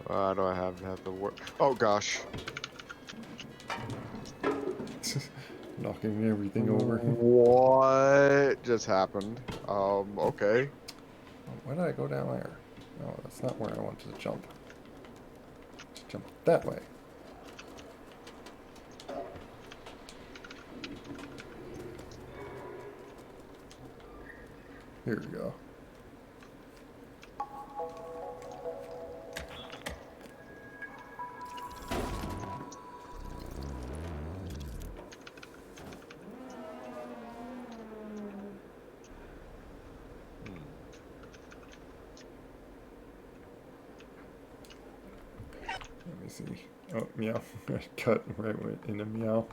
Speaker 1: Why do I have to work? Oh gosh.
Speaker 2: Knocking everything over.
Speaker 1: What just happened? Okay.
Speaker 2: Why did I go down there? No, that's not where I wanted to jump. To jump that way. Here we go.
Speaker 1: Hmm.
Speaker 2: Let me see. Oh, meow. I cut right in a meow.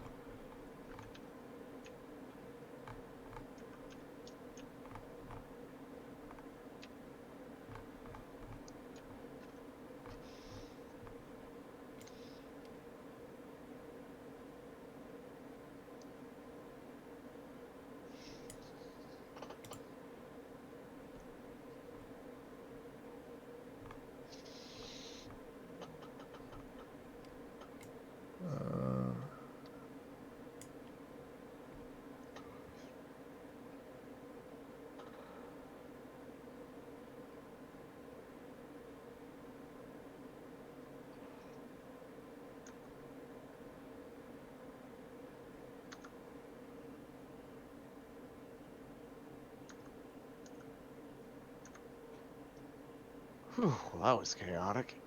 Speaker 3: Whew, well, that was chaotic.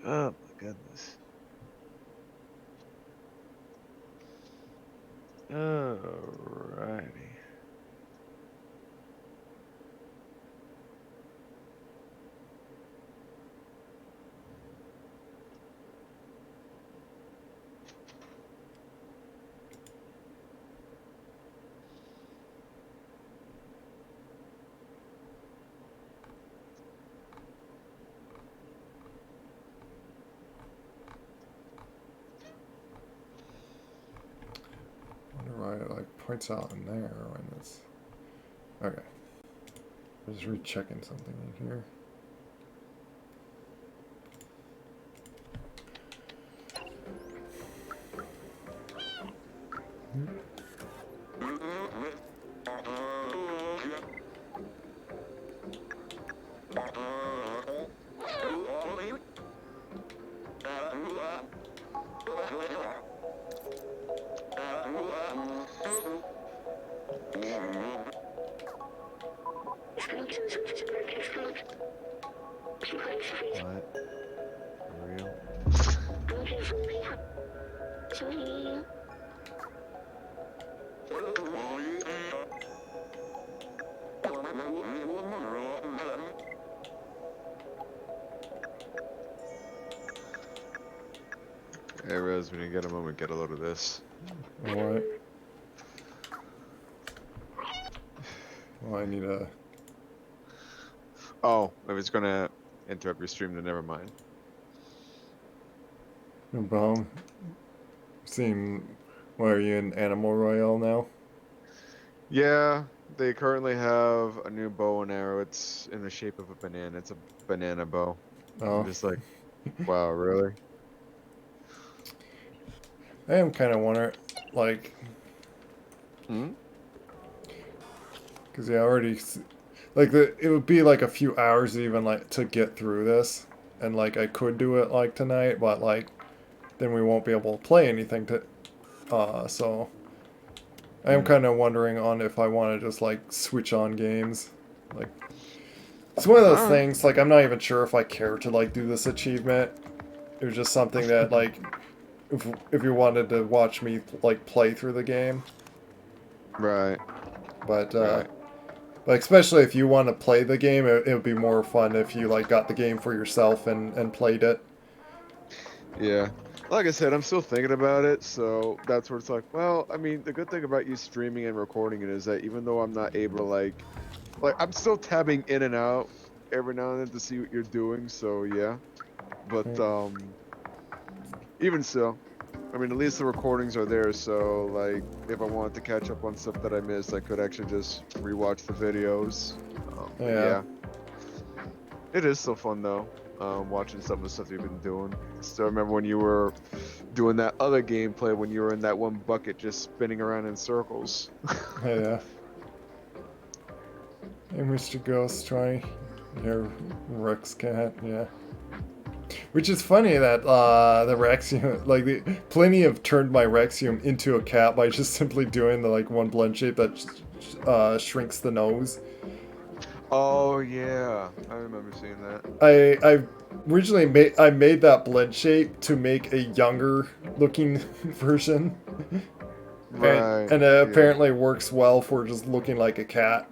Speaker 3: Oh my goodness. Alrighty.
Speaker 2: Wonder why it like points out in there when it's. Okay. I'm just rechecking something in here.
Speaker 3: What? For real?
Speaker 1: Hey, Rez, when you get a moment, get a load of this.
Speaker 2: Alright. Well, I need a.
Speaker 1: Oh, if it's gonna interrupt your stream, then never mind.
Speaker 2: Bomb. Seeing. Why are you in Animal Royale now?
Speaker 1: Yeah, they currently have a new bow and arrow. It's in the shape of a banana. It's a banana bow. I'm
Speaker 2: Oh.
Speaker 1: just like, wow, really?
Speaker 2: I am kind of wondering, like,
Speaker 1: Hmm?
Speaker 2: because yeah, I already, like, it would be like a few hours even, like, to get through this. And, like, I could do it, like, tonight, but, like, then we won't be able to play anything so I am kind of wondering on if I want to just, like, switch on games. Like, it's one of those
Speaker 1: Alright.
Speaker 2: things, like, I'm not even sure if I care to, like, do this achievement. It was just something that, like, if you wanted to watch me, like, play through the game.
Speaker 1: Right,
Speaker 2: But,
Speaker 1: right.
Speaker 2: like, especially if you want to play the game, it would be more fun if you, like, got the game for yourself and played it.
Speaker 1: Yeah. Like I said, I'm still thinking about it, so that's where it's like, well, I mean, the good thing about you streaming and recording it is that even though I'm not able to like I'm still tabbing in and out every now and then to see what you're doing, so yeah. But even so, I mean, at least the recordings are there, so like if I wanted to catch up on stuff that I missed, I could actually just rewatch the videos. But
Speaker 2: Yeah.
Speaker 1: yeah, it is so fun though. Watching some of the stuff you've been doing. Still remember when you were doing that other gameplay when you were in that one bucket just spinning around in circles.
Speaker 2: Yeah. Hey, Mr. Ghost, try your Rex cat, yeah. Which is funny that the Rexium, like, plenty have turned my Rexium into a cat by just simply doing the, like, one blend shape that shrinks the nose.
Speaker 1: Oh yeah, I remember seeing that.
Speaker 2: I originally made that blend shape to make a younger looking version,
Speaker 1: Right.
Speaker 2: and it
Speaker 1: Yeah.
Speaker 2: apparently works well for just looking like a cat.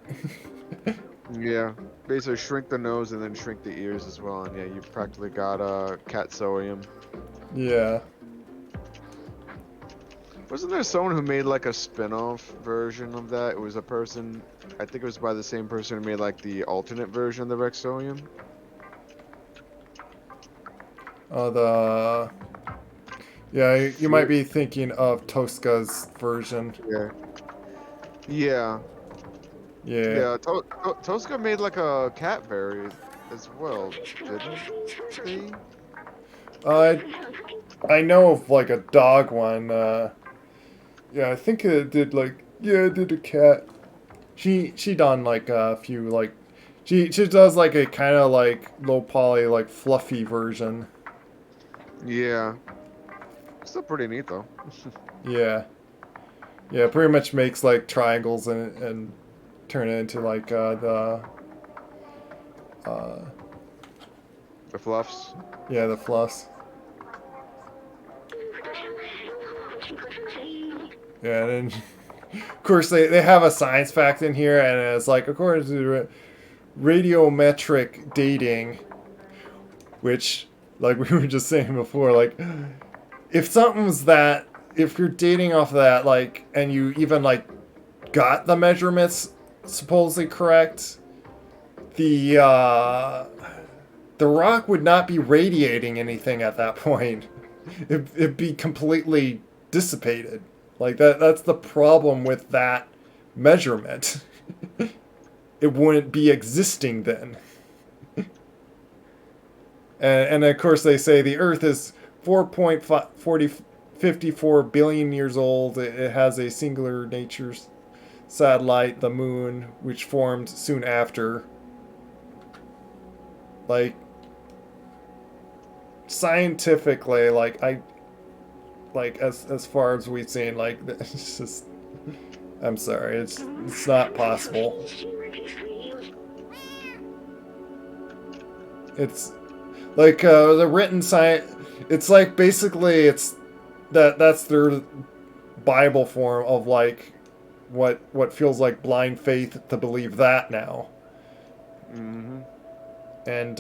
Speaker 1: Yeah. Basically shrink the nose and then shrink the ears as well, and yeah, you've practically got a Catsorium.
Speaker 2: Yeah.
Speaker 1: Wasn't there someone who made like a spin-off version of that? It was a person, I think it was by the same person who made like the alternate version of the Rexorium.
Speaker 2: The yeah, you might
Speaker 1: Fear.
Speaker 2: be thinking of Tosca's version.
Speaker 1: Yeah. Yeah.
Speaker 2: Yeah.
Speaker 1: Yeah. Tosca made like a cat variant as well, didn't they?
Speaker 2: Uh, I know of like a dog one. Yeah, I think it did like it did a cat. She done like a few like she does like a kind of like low poly like fluffy version.
Speaker 1: Yeah. Still pretty neat though.
Speaker 2: Yeah. Yeah, pretty much makes like triangles and turn it into like the
Speaker 1: The fluffs.
Speaker 2: Yeah, the fluffs. Yeah, and then, of course, they have a science fact in here, and it's like, according to radiometric dating, which, like we were just saying before, like, if something's that, if you're dating off of that, like, and you even, like, got the measurements supposedly correct, the rock would not be radiating anything at that point. It'd be completely dissipated. Like that's the problem with that measurement. It wouldn't be existing then. And of course they say the Earth is 4.54 billion years old. It has a singular nature's satellite, the moon, which formed soon after. Like scientifically, as far as we've seen, like it's just, I'm sorry, it's not possible. It's like the written science. It's like basically that's their Bible form of like what feels like blind faith to believe that now.
Speaker 1: Mm-hmm.
Speaker 2: And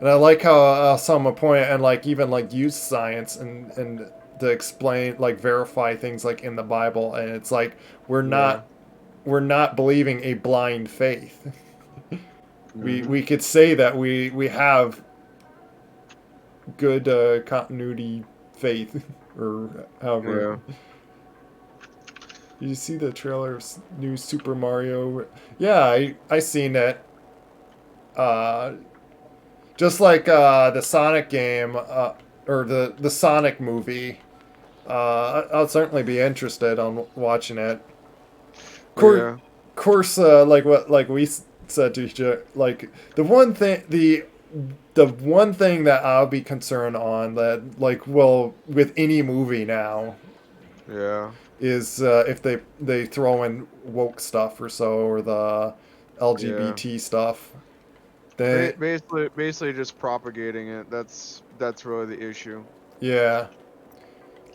Speaker 2: I like how someone point and like even like use science and to explain like verify things like in the Bible, and it's like we're not believing a blind faith. We could say that we have good continuity faith or however.
Speaker 1: Yeah.
Speaker 2: Did you see the trailer of new Super Mario? Yeah, I seen it. Just like the Sonic game, or the Sonic movie, I'll certainly be interested on watching it. Course, like we said to each other, like the one thing that I'll be concerned on that like well with any movie now,
Speaker 1: Yeah.
Speaker 2: is if they throw in woke stuff or so, or the LGBT stuff.
Speaker 1: Basically just propagating it. That's really the issue.
Speaker 2: Yeah.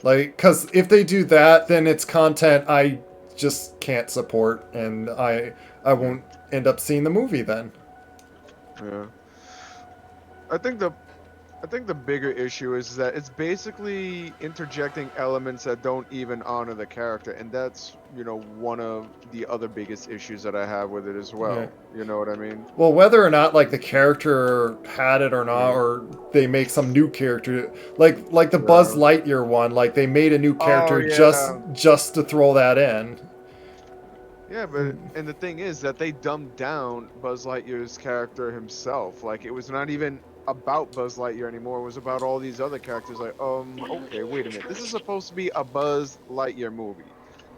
Speaker 2: Like, because if they do that, then it's content I just can't support, and I won't end up seeing the movie then.
Speaker 1: Yeah. I think the bigger issue is that it's basically interjecting elements that don't even honor the character, and that's, one of the other biggest issues that I have with it as well.
Speaker 2: Yeah.
Speaker 1: You know what I mean?
Speaker 2: Well, whether or not like the character had it or not, or they make some new character, like the Buzz Lightyear one, like they made a new character just to throw that in.
Speaker 1: Yeah, but and the thing is that they dumbed down Buzz Lightyear's character himself. Like it was not even about Buzz Lightyear anymore. It was about all these other characters. Like, okay, wait a minute. This is supposed to be a Buzz Lightyear movie.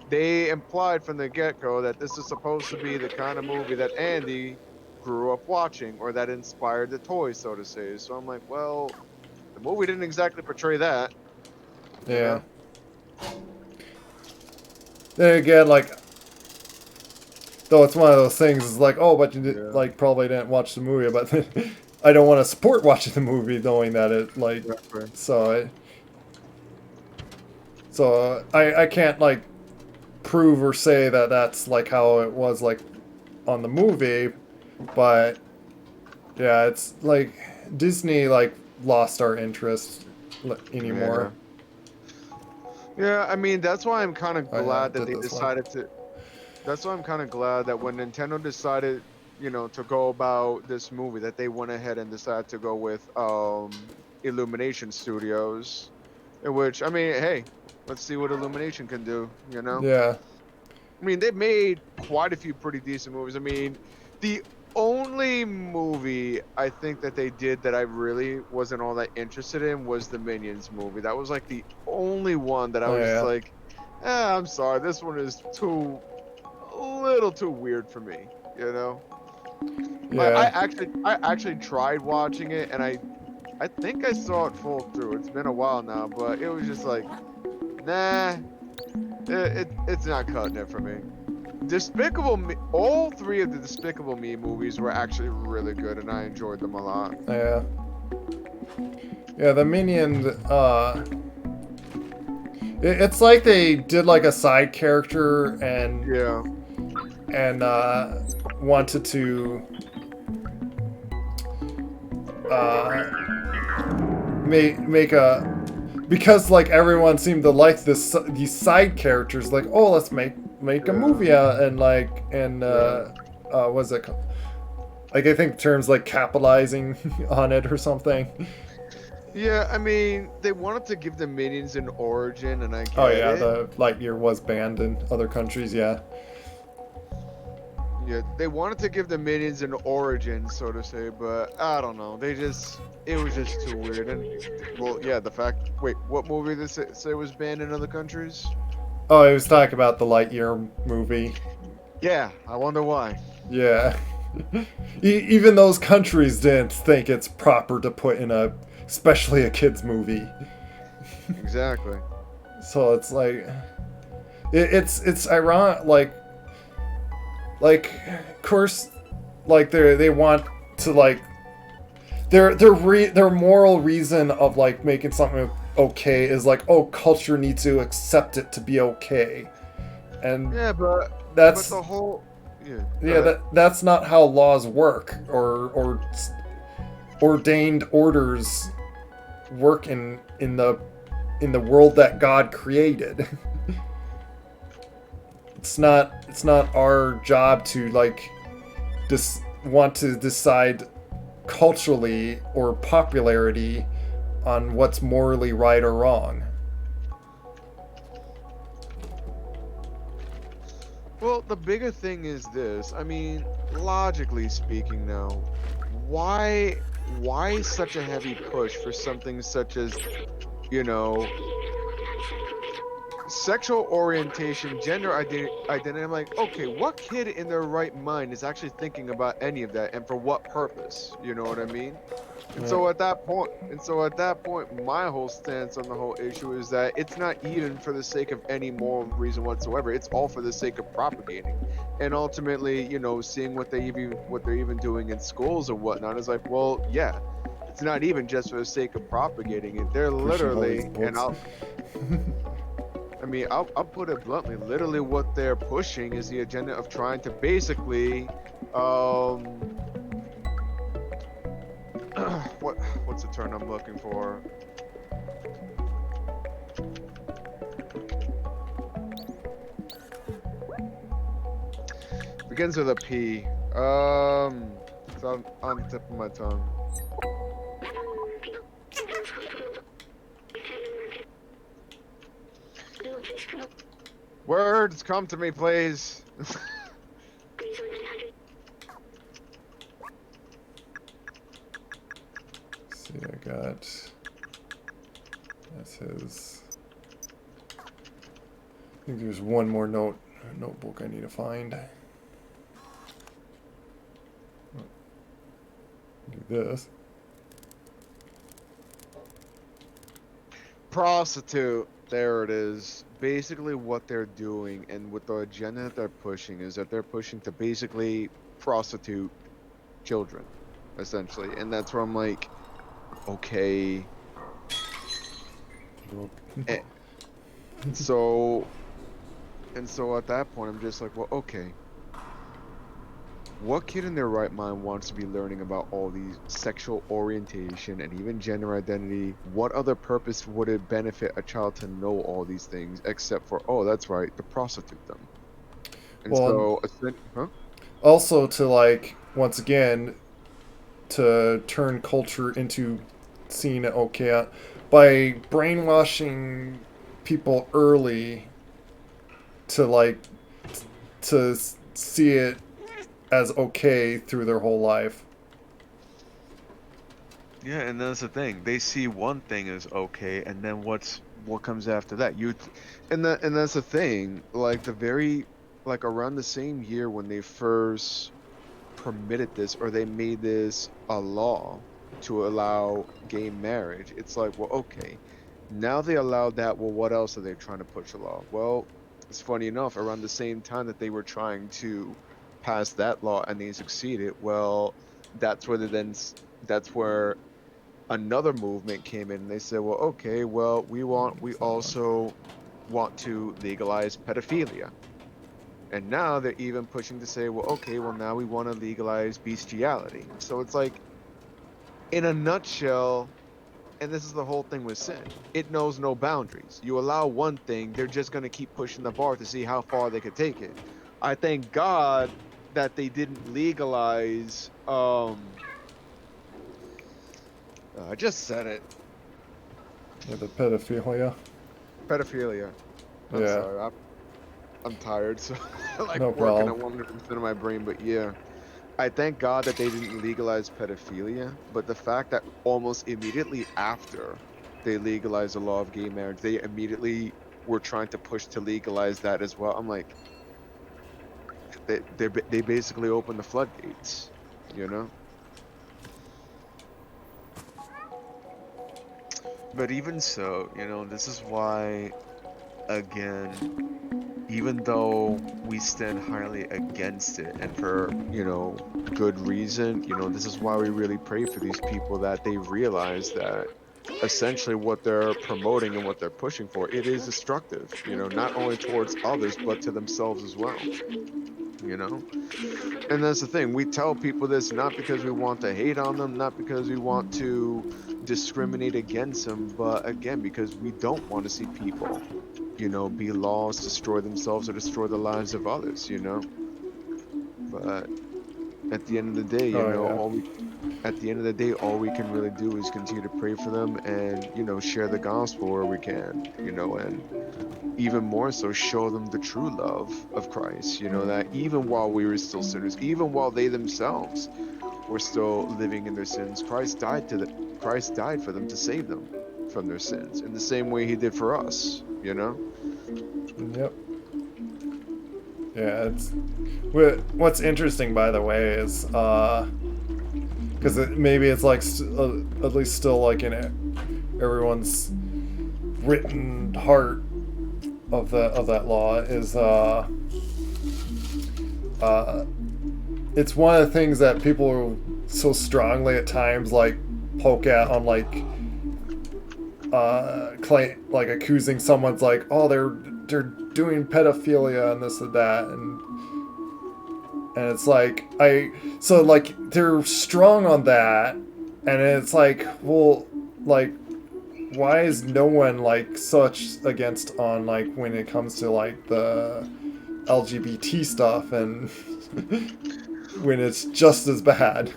Speaker 1: They implied from the get-go that this is supposed to be the kind of movie that Andy grew up watching, or that inspired the toy, so to say. So I'm like, well, the movie didn't exactly portray that.
Speaker 2: Yeah. Then again, like, though it's one of those things, it's like, oh, but you did, like probably didn't watch the movie, but I don't want to support watching the movie knowing that it like so I can't like prove or say that that's like how it was like on the movie, but yeah, it's like Disney like lost our interest anymore.
Speaker 1: Yeah, I mean that's why I'm kind of glad that they decided to. That's why I'm kind of glad that when Nintendo decided, to go about this movie, that they went ahead and decided to go with Illumination Studios, in which, I mean, hey, let's see what Illumination can do,
Speaker 2: Yeah.
Speaker 1: I mean, they've made quite a few pretty decent movies. I mean, the only movie I think that they did that I really wasn't all that interested in was the Minions movie. That was like the only one that I was just like, I'm sorry, this one is a little too weird for me, Yeah. I actually tried watching it, and I think I saw it full through. It's been a while now, but it was just like, nah, it's not cutting it for me. Despicable Me, all three of the Despicable Me movies were actually really good, and I enjoyed them a lot.
Speaker 2: Yeah. Yeah, the Minions, it's like they did like a side character
Speaker 1: Yeah,
Speaker 2: and wanted to uh make a, because like everyone seemed to like these side characters, like, oh, let's make a
Speaker 1: yeah,
Speaker 2: movie out, and like, and
Speaker 1: yeah.
Speaker 2: what's it called? Like, I think terms like capitalizing on it or something.
Speaker 1: Yeah, I mean, they wanted to give the Minions an origin, and I
Speaker 2: Oh
Speaker 1: get
Speaker 2: yeah,
Speaker 1: it.
Speaker 2: the Lightyear was banned in other countries, yeah.
Speaker 1: Yeah, they wanted to give the Minions an origin, so to say, but I don't know. It was just too weird. And, well, yeah, wait, what movie did it say was banned in other countries?
Speaker 2: Oh, I was talking about the Lightyear movie.
Speaker 1: Yeah, I wonder why.
Speaker 2: Yeah. Even those countries didn't think it's proper to put in especially a kids movie.
Speaker 1: Exactly.
Speaker 2: So it's like, it's ironic, of course, like they want to like their moral reason of like making something okay is like, oh, culture needs to accept it to be okay, and
Speaker 1: Yeah, but
Speaker 2: that's,
Speaker 1: the whole yeah. Go
Speaker 2: yeah,
Speaker 1: ahead.
Speaker 2: that's not how laws work, or ordained orders work in the world that God created. It's not our job to like want to decide culturally or popularity on what's morally right or wrong.
Speaker 1: Well, the bigger thing is this. I mean, logically speaking now, why such a heavy push for something such as, you know, sexual orientation, identity? I'm like, okay, what kid in their right mind is actually thinking about any of that, and for what purpose? You know what I mean?
Speaker 2: Yeah.
Speaker 1: And so at that point, my whole stance on the whole issue is that it's not even for the sake of any moral reason whatsoever. It's all for the sake of propagating, and ultimately, seeing what they're even doing in schools or whatnot is like, well, yeah, it's not even just for the sake of propagating it. They're
Speaker 2: Pushing all these
Speaker 1: literally, and
Speaker 2: books.
Speaker 1: I'll put it bluntly. Literally, what they're pushing is the agenda of trying to basically, um, what's the term I'm looking for? Begins with a P. It's on the tip of my tongue. Words, come to me, please.
Speaker 2: See, I got, that's his. I think there's one more notebook I need to find. Do this.
Speaker 1: Prostitute. There it is. Basically, what they're doing and with the agenda that they're pushing is that they're pushing to basically prostitute children, essentially. And that's where I'm like, okay. And so, and so at that point, I'm just like, well, okay. What kid in their right mind wants to be learning about all these sexual orientation and even gender identity? What other purpose would it benefit a child to know all these things except for, oh, that's right, to prostitute them? And
Speaker 2: Well, and
Speaker 1: so, huh?
Speaker 2: also to like, once again, to turn culture into seeing it okay, by brainwashing people early to like to see it as okay through their whole life.
Speaker 1: Yeah, and that's the thing. They see one thing as okay, and then what comes after that? And that's the thing. Like around the same year when they first permitted this or they made this a law to allow gay marriage, it's like, well, okay, now they allowed that. Well, what else are they trying to push a law? Well, it's funny enough, around the same time that they were trying to pass that law and they succeeded, well, that's where they that's where another movement came in and they said, well, okay, well, we also want to legalize pedophilia. And now they're even pushing to say, well, okay, well, now we want to legalize bestiality. So it's like, in a nutshell, and this is the whole thing with sin, it knows no boundaries. You allow one thing, they're just going to keep pushing the bar to see how far they could take it. I thank God that they didn't legalize I just said it.
Speaker 2: Yeah, the pedophilia.
Speaker 1: Pedophilia. I'm
Speaker 2: Yeah,
Speaker 1: sorry. I'm tired, so like
Speaker 2: no
Speaker 1: working
Speaker 2: problem.
Speaker 1: at 100% of my brain, but yeah. I thank God that they didn't legalize pedophilia, but the fact that almost immediately after they legalized the law of gay marriage, they immediately were trying to push to legalize that as well. I'm like, they basically opened the floodgates, you know? But even so, this is why, again, even though we stand highly against it and for, good reason, this is why we really pray for these people that they realize that essentially what they're promoting and what they're pushing for, it is destructive, not only towards others, but to themselves as well, you know? And that's the thing. We tell people this not because we want to hate on them, not because we want to discriminate against them, but again, because we don't want to see people, be lost, destroy themselves, or destroy the lives of others, But at the end of the day,
Speaker 2: Oh yeah.
Speaker 1: at the end of the day, all we can really do is continue to pray for them and, share the gospel where we can, and even more so show them the true love of Christ, that even while we were still sinners, even while they themselves were still living in their sins, Christ died for them to save them from their sins in the same way he did for us.
Speaker 2: Yep. Yeah, it's what's interesting, by the way, is because maybe it's like at least still like in everyone's written heart of that law is uh it's one of the things that people so strongly at times like poke at on like claim like accusing someone's like, oh, they're doing pedophilia and this and that, and it's like so like they're strong on that, and it's like, well, like, why is no one like such against on like when it comes to like the LGBT stuff, and when it's just as bad.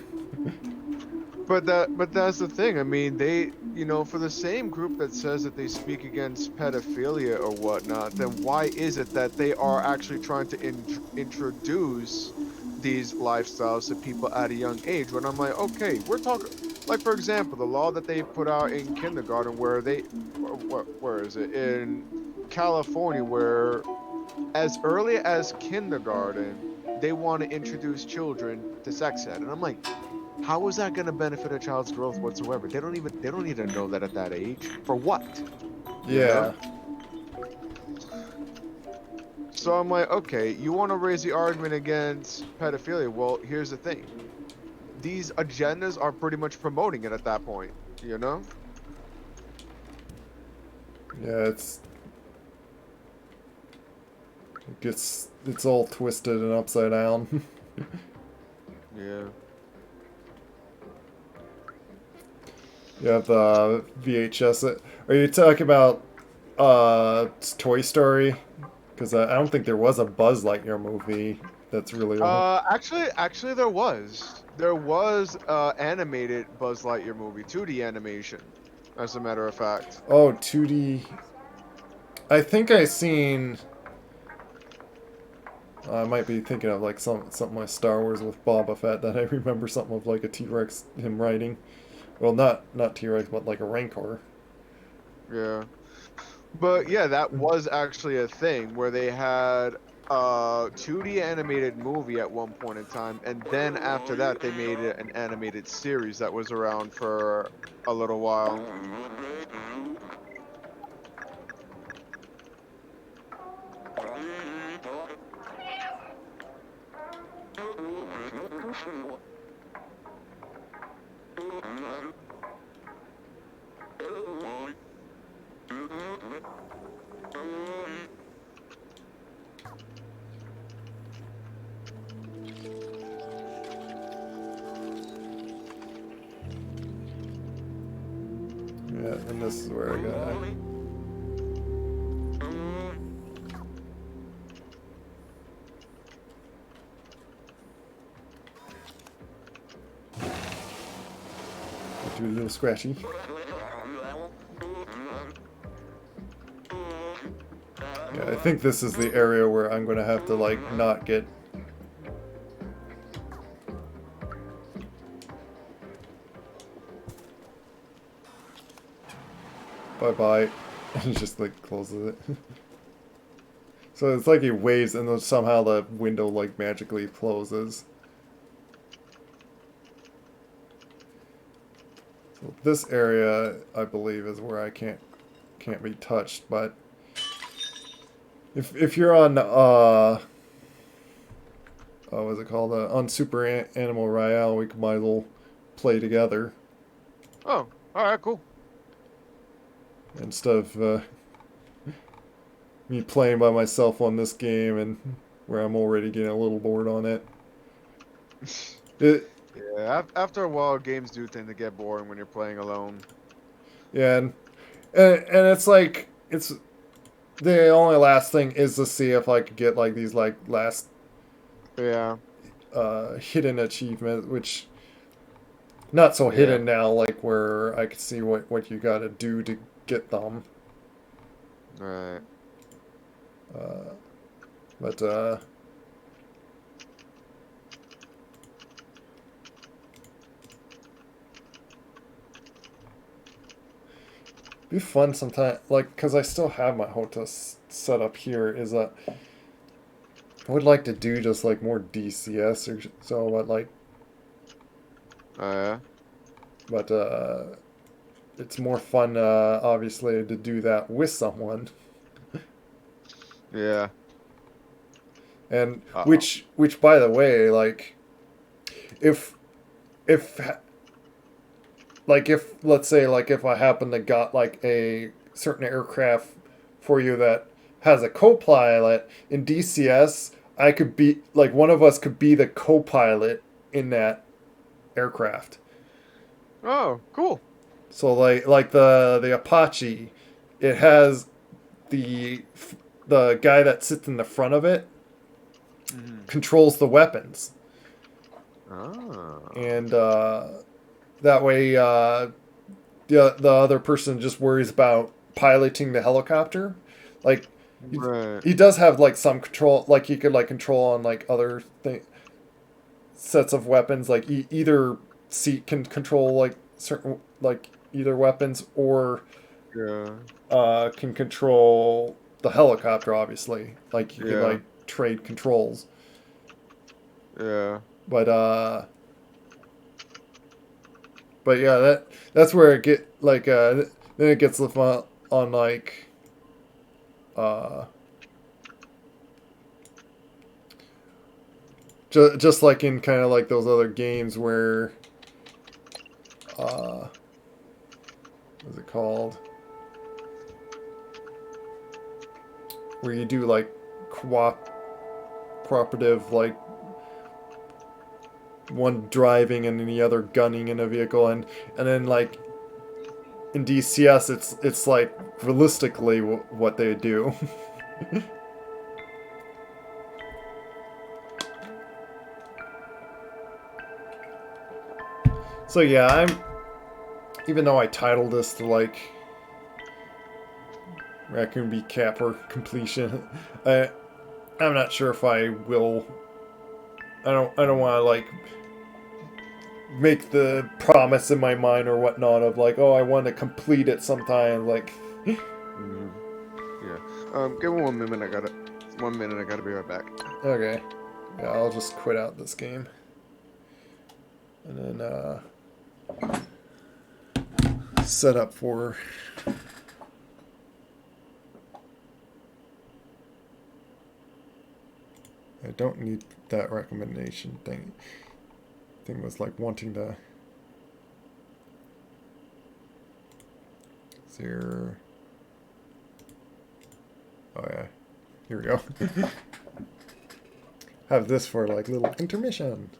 Speaker 1: But that's the thing. I mean, they, for the same group that says that they speak against pedophilia or whatnot, then why is it that they are actually trying to introduce these lifestyles to people at a young age? When I'm like, okay, we're talking, like for example, the law that they put out in kindergarten, where where is it in California, where as early as kindergarten they want to introduce children to sex ed, and I'm like, how is that going to benefit a child's growth whatsoever? They don't even know that at that age. For what? You know?
Speaker 2: Yeah.
Speaker 1: So I'm like, okay, you want to raise the argument against pedophilia. Well, here's the thing. These agendas are pretty much promoting it at that point?
Speaker 2: Yeah, it's all twisted and upside down.
Speaker 1: Yeah.
Speaker 2: You have the VHS. Are you talking about Toy Story? Because I don't think there was a Buzz Lightyear movie that's really old.
Speaker 1: Actually, there was animated Buzz Lightyear movie, 2D animation, as a matter of fact.
Speaker 2: Oh, 2D. I think I seen. I might be thinking of like something like Star Wars with Boba Fett that I remember something of like a T-Rex him riding. Well, not T-Rex, but like a Rancor.
Speaker 1: Yeah. But yeah, that was actually a thing where they had a 2D animated movie at one point in time, and then after that they made it an animated series that was around for a little while.
Speaker 2: Yeah, and this is where I got. Do a little scratchy. Yeah, I think this is the area where I'm gonna have to like not get. Bye bye. And just like closes it. So it's like he waves and then somehow the window like magically closes. So this area I believe is where I can't be touched, but if you're on what's it called? On Super Animal Royale, we might as well play together
Speaker 1: Oh, all right, cool.
Speaker 2: instead of me playing by myself on this game and where I'm already getting a little bored on it.
Speaker 1: Yeah, after a while, games do tend to get boring when you're playing alone.
Speaker 2: Yeah, and it's like it's the only last thing is to see if I could get like these like last
Speaker 1: Yeah,
Speaker 2: hidden achievement, which not so
Speaker 1: yeah,
Speaker 2: hidden now, like where I could see what you gotta do to get them.
Speaker 1: right.
Speaker 2: Uh, but be fun sometime, like because I still have my hotel set up here. Is that I would like to do just like more DCS or so, but like,
Speaker 1: Oh yeah.
Speaker 2: but it's more fun, obviously, to do that with someone.
Speaker 1: Yeah.
Speaker 2: And
Speaker 1: Uh-oh.
Speaker 2: which by the way, like if if like if let's say like if I happen to got like a certain aircraft for you that has a co-pilot in DCS, I could be like one of us could be the co-pilot in that aircraft.
Speaker 1: Oh, cool.
Speaker 2: So like the Apache, it has the the guy that sits in the front of it
Speaker 1: Hmm.
Speaker 2: controls the weapons,
Speaker 1: Oh.
Speaker 2: and that way the other person just worries about piloting the helicopter. Like he,
Speaker 1: Right.
Speaker 2: he does have like some control, like he could like control on like other sets of weapons. Like either seat can control like certain like either weapons or
Speaker 1: Yeah.
Speaker 2: can control the helicopter. Obviously, like you could
Speaker 1: Yeah.
Speaker 2: like trade controls,
Speaker 1: Yeah.
Speaker 2: but yeah, that's where it get like then it gets the fun on like uh just like in kind of like those other games where what's it called, where you do like cooperative, like one driving and then the other gunning in a vehicle, and then like in DCS it's like realistically what they do. So yeah, even though I titled this to like Raccoon Beat Capper completion, I'm not sure if I will. I don't want to like make the promise in my mind or whatnot of like, oh, I want to complete it sometime. Like,
Speaker 1: Hmm. Yeah. Give me 1 minute. I gotta. 1 minute. I gotta be right back.
Speaker 2: okay, yeah, I'll just quit out this game, and then set up for. I don't need that recommendation thing. Thing was like wanting to Zero. Oh yeah, here we go. Have this for like little intermission.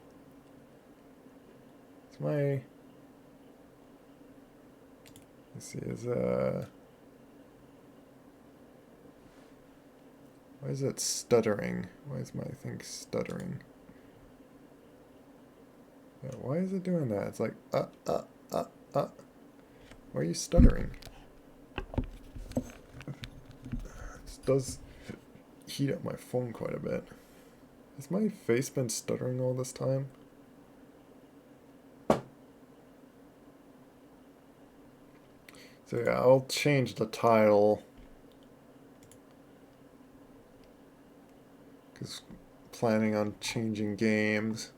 Speaker 2: It's my. Let's see, why is it stuttering? Why is my thing stuttering? Yeah, why is it doing that? It's like, uh. Why are you stuttering? This does heat up my phone quite a bit. Has my face been stuttering all this time? So yeah, I'll change the title. Because planning on changing games.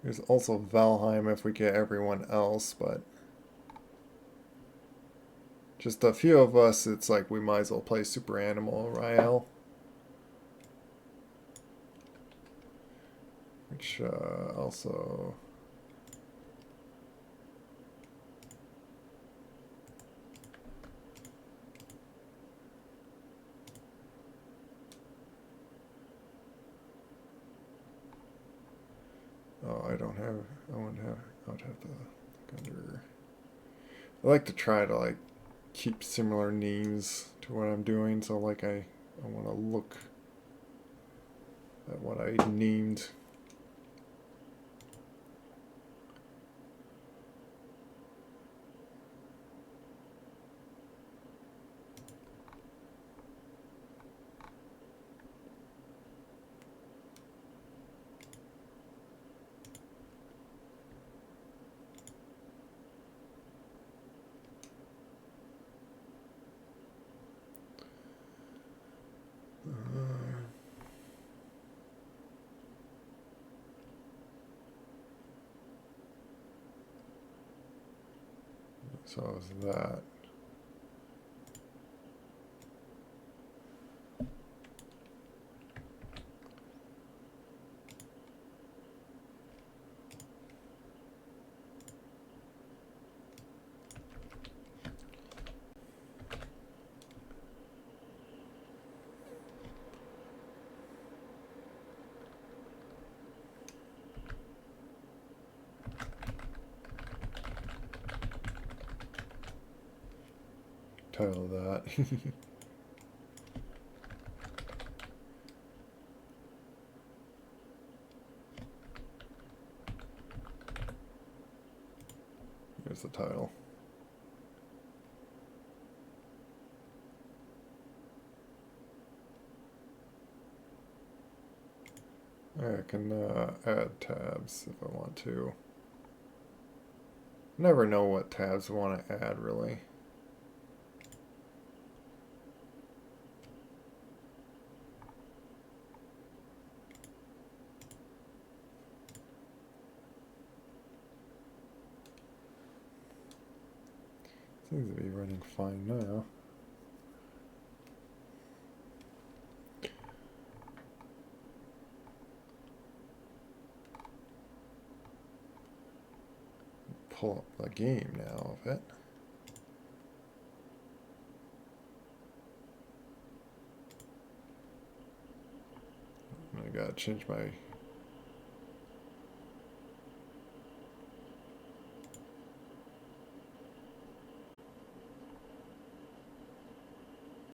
Speaker 2: There's also Valheim if we get everyone else, but just a few of us, it's like we might as well play Super Animal Royale. Which also... Oh, I don't have... I would have to look under... I like to try to like keep similar names to what I'm doing, so like I want to look at what I named. So is that. Title that. Here's the title. I can add tabs if I want to. Never know what tabs I want to add, really. Seems to be running fine now. Pull up the game now of it. I gotta change my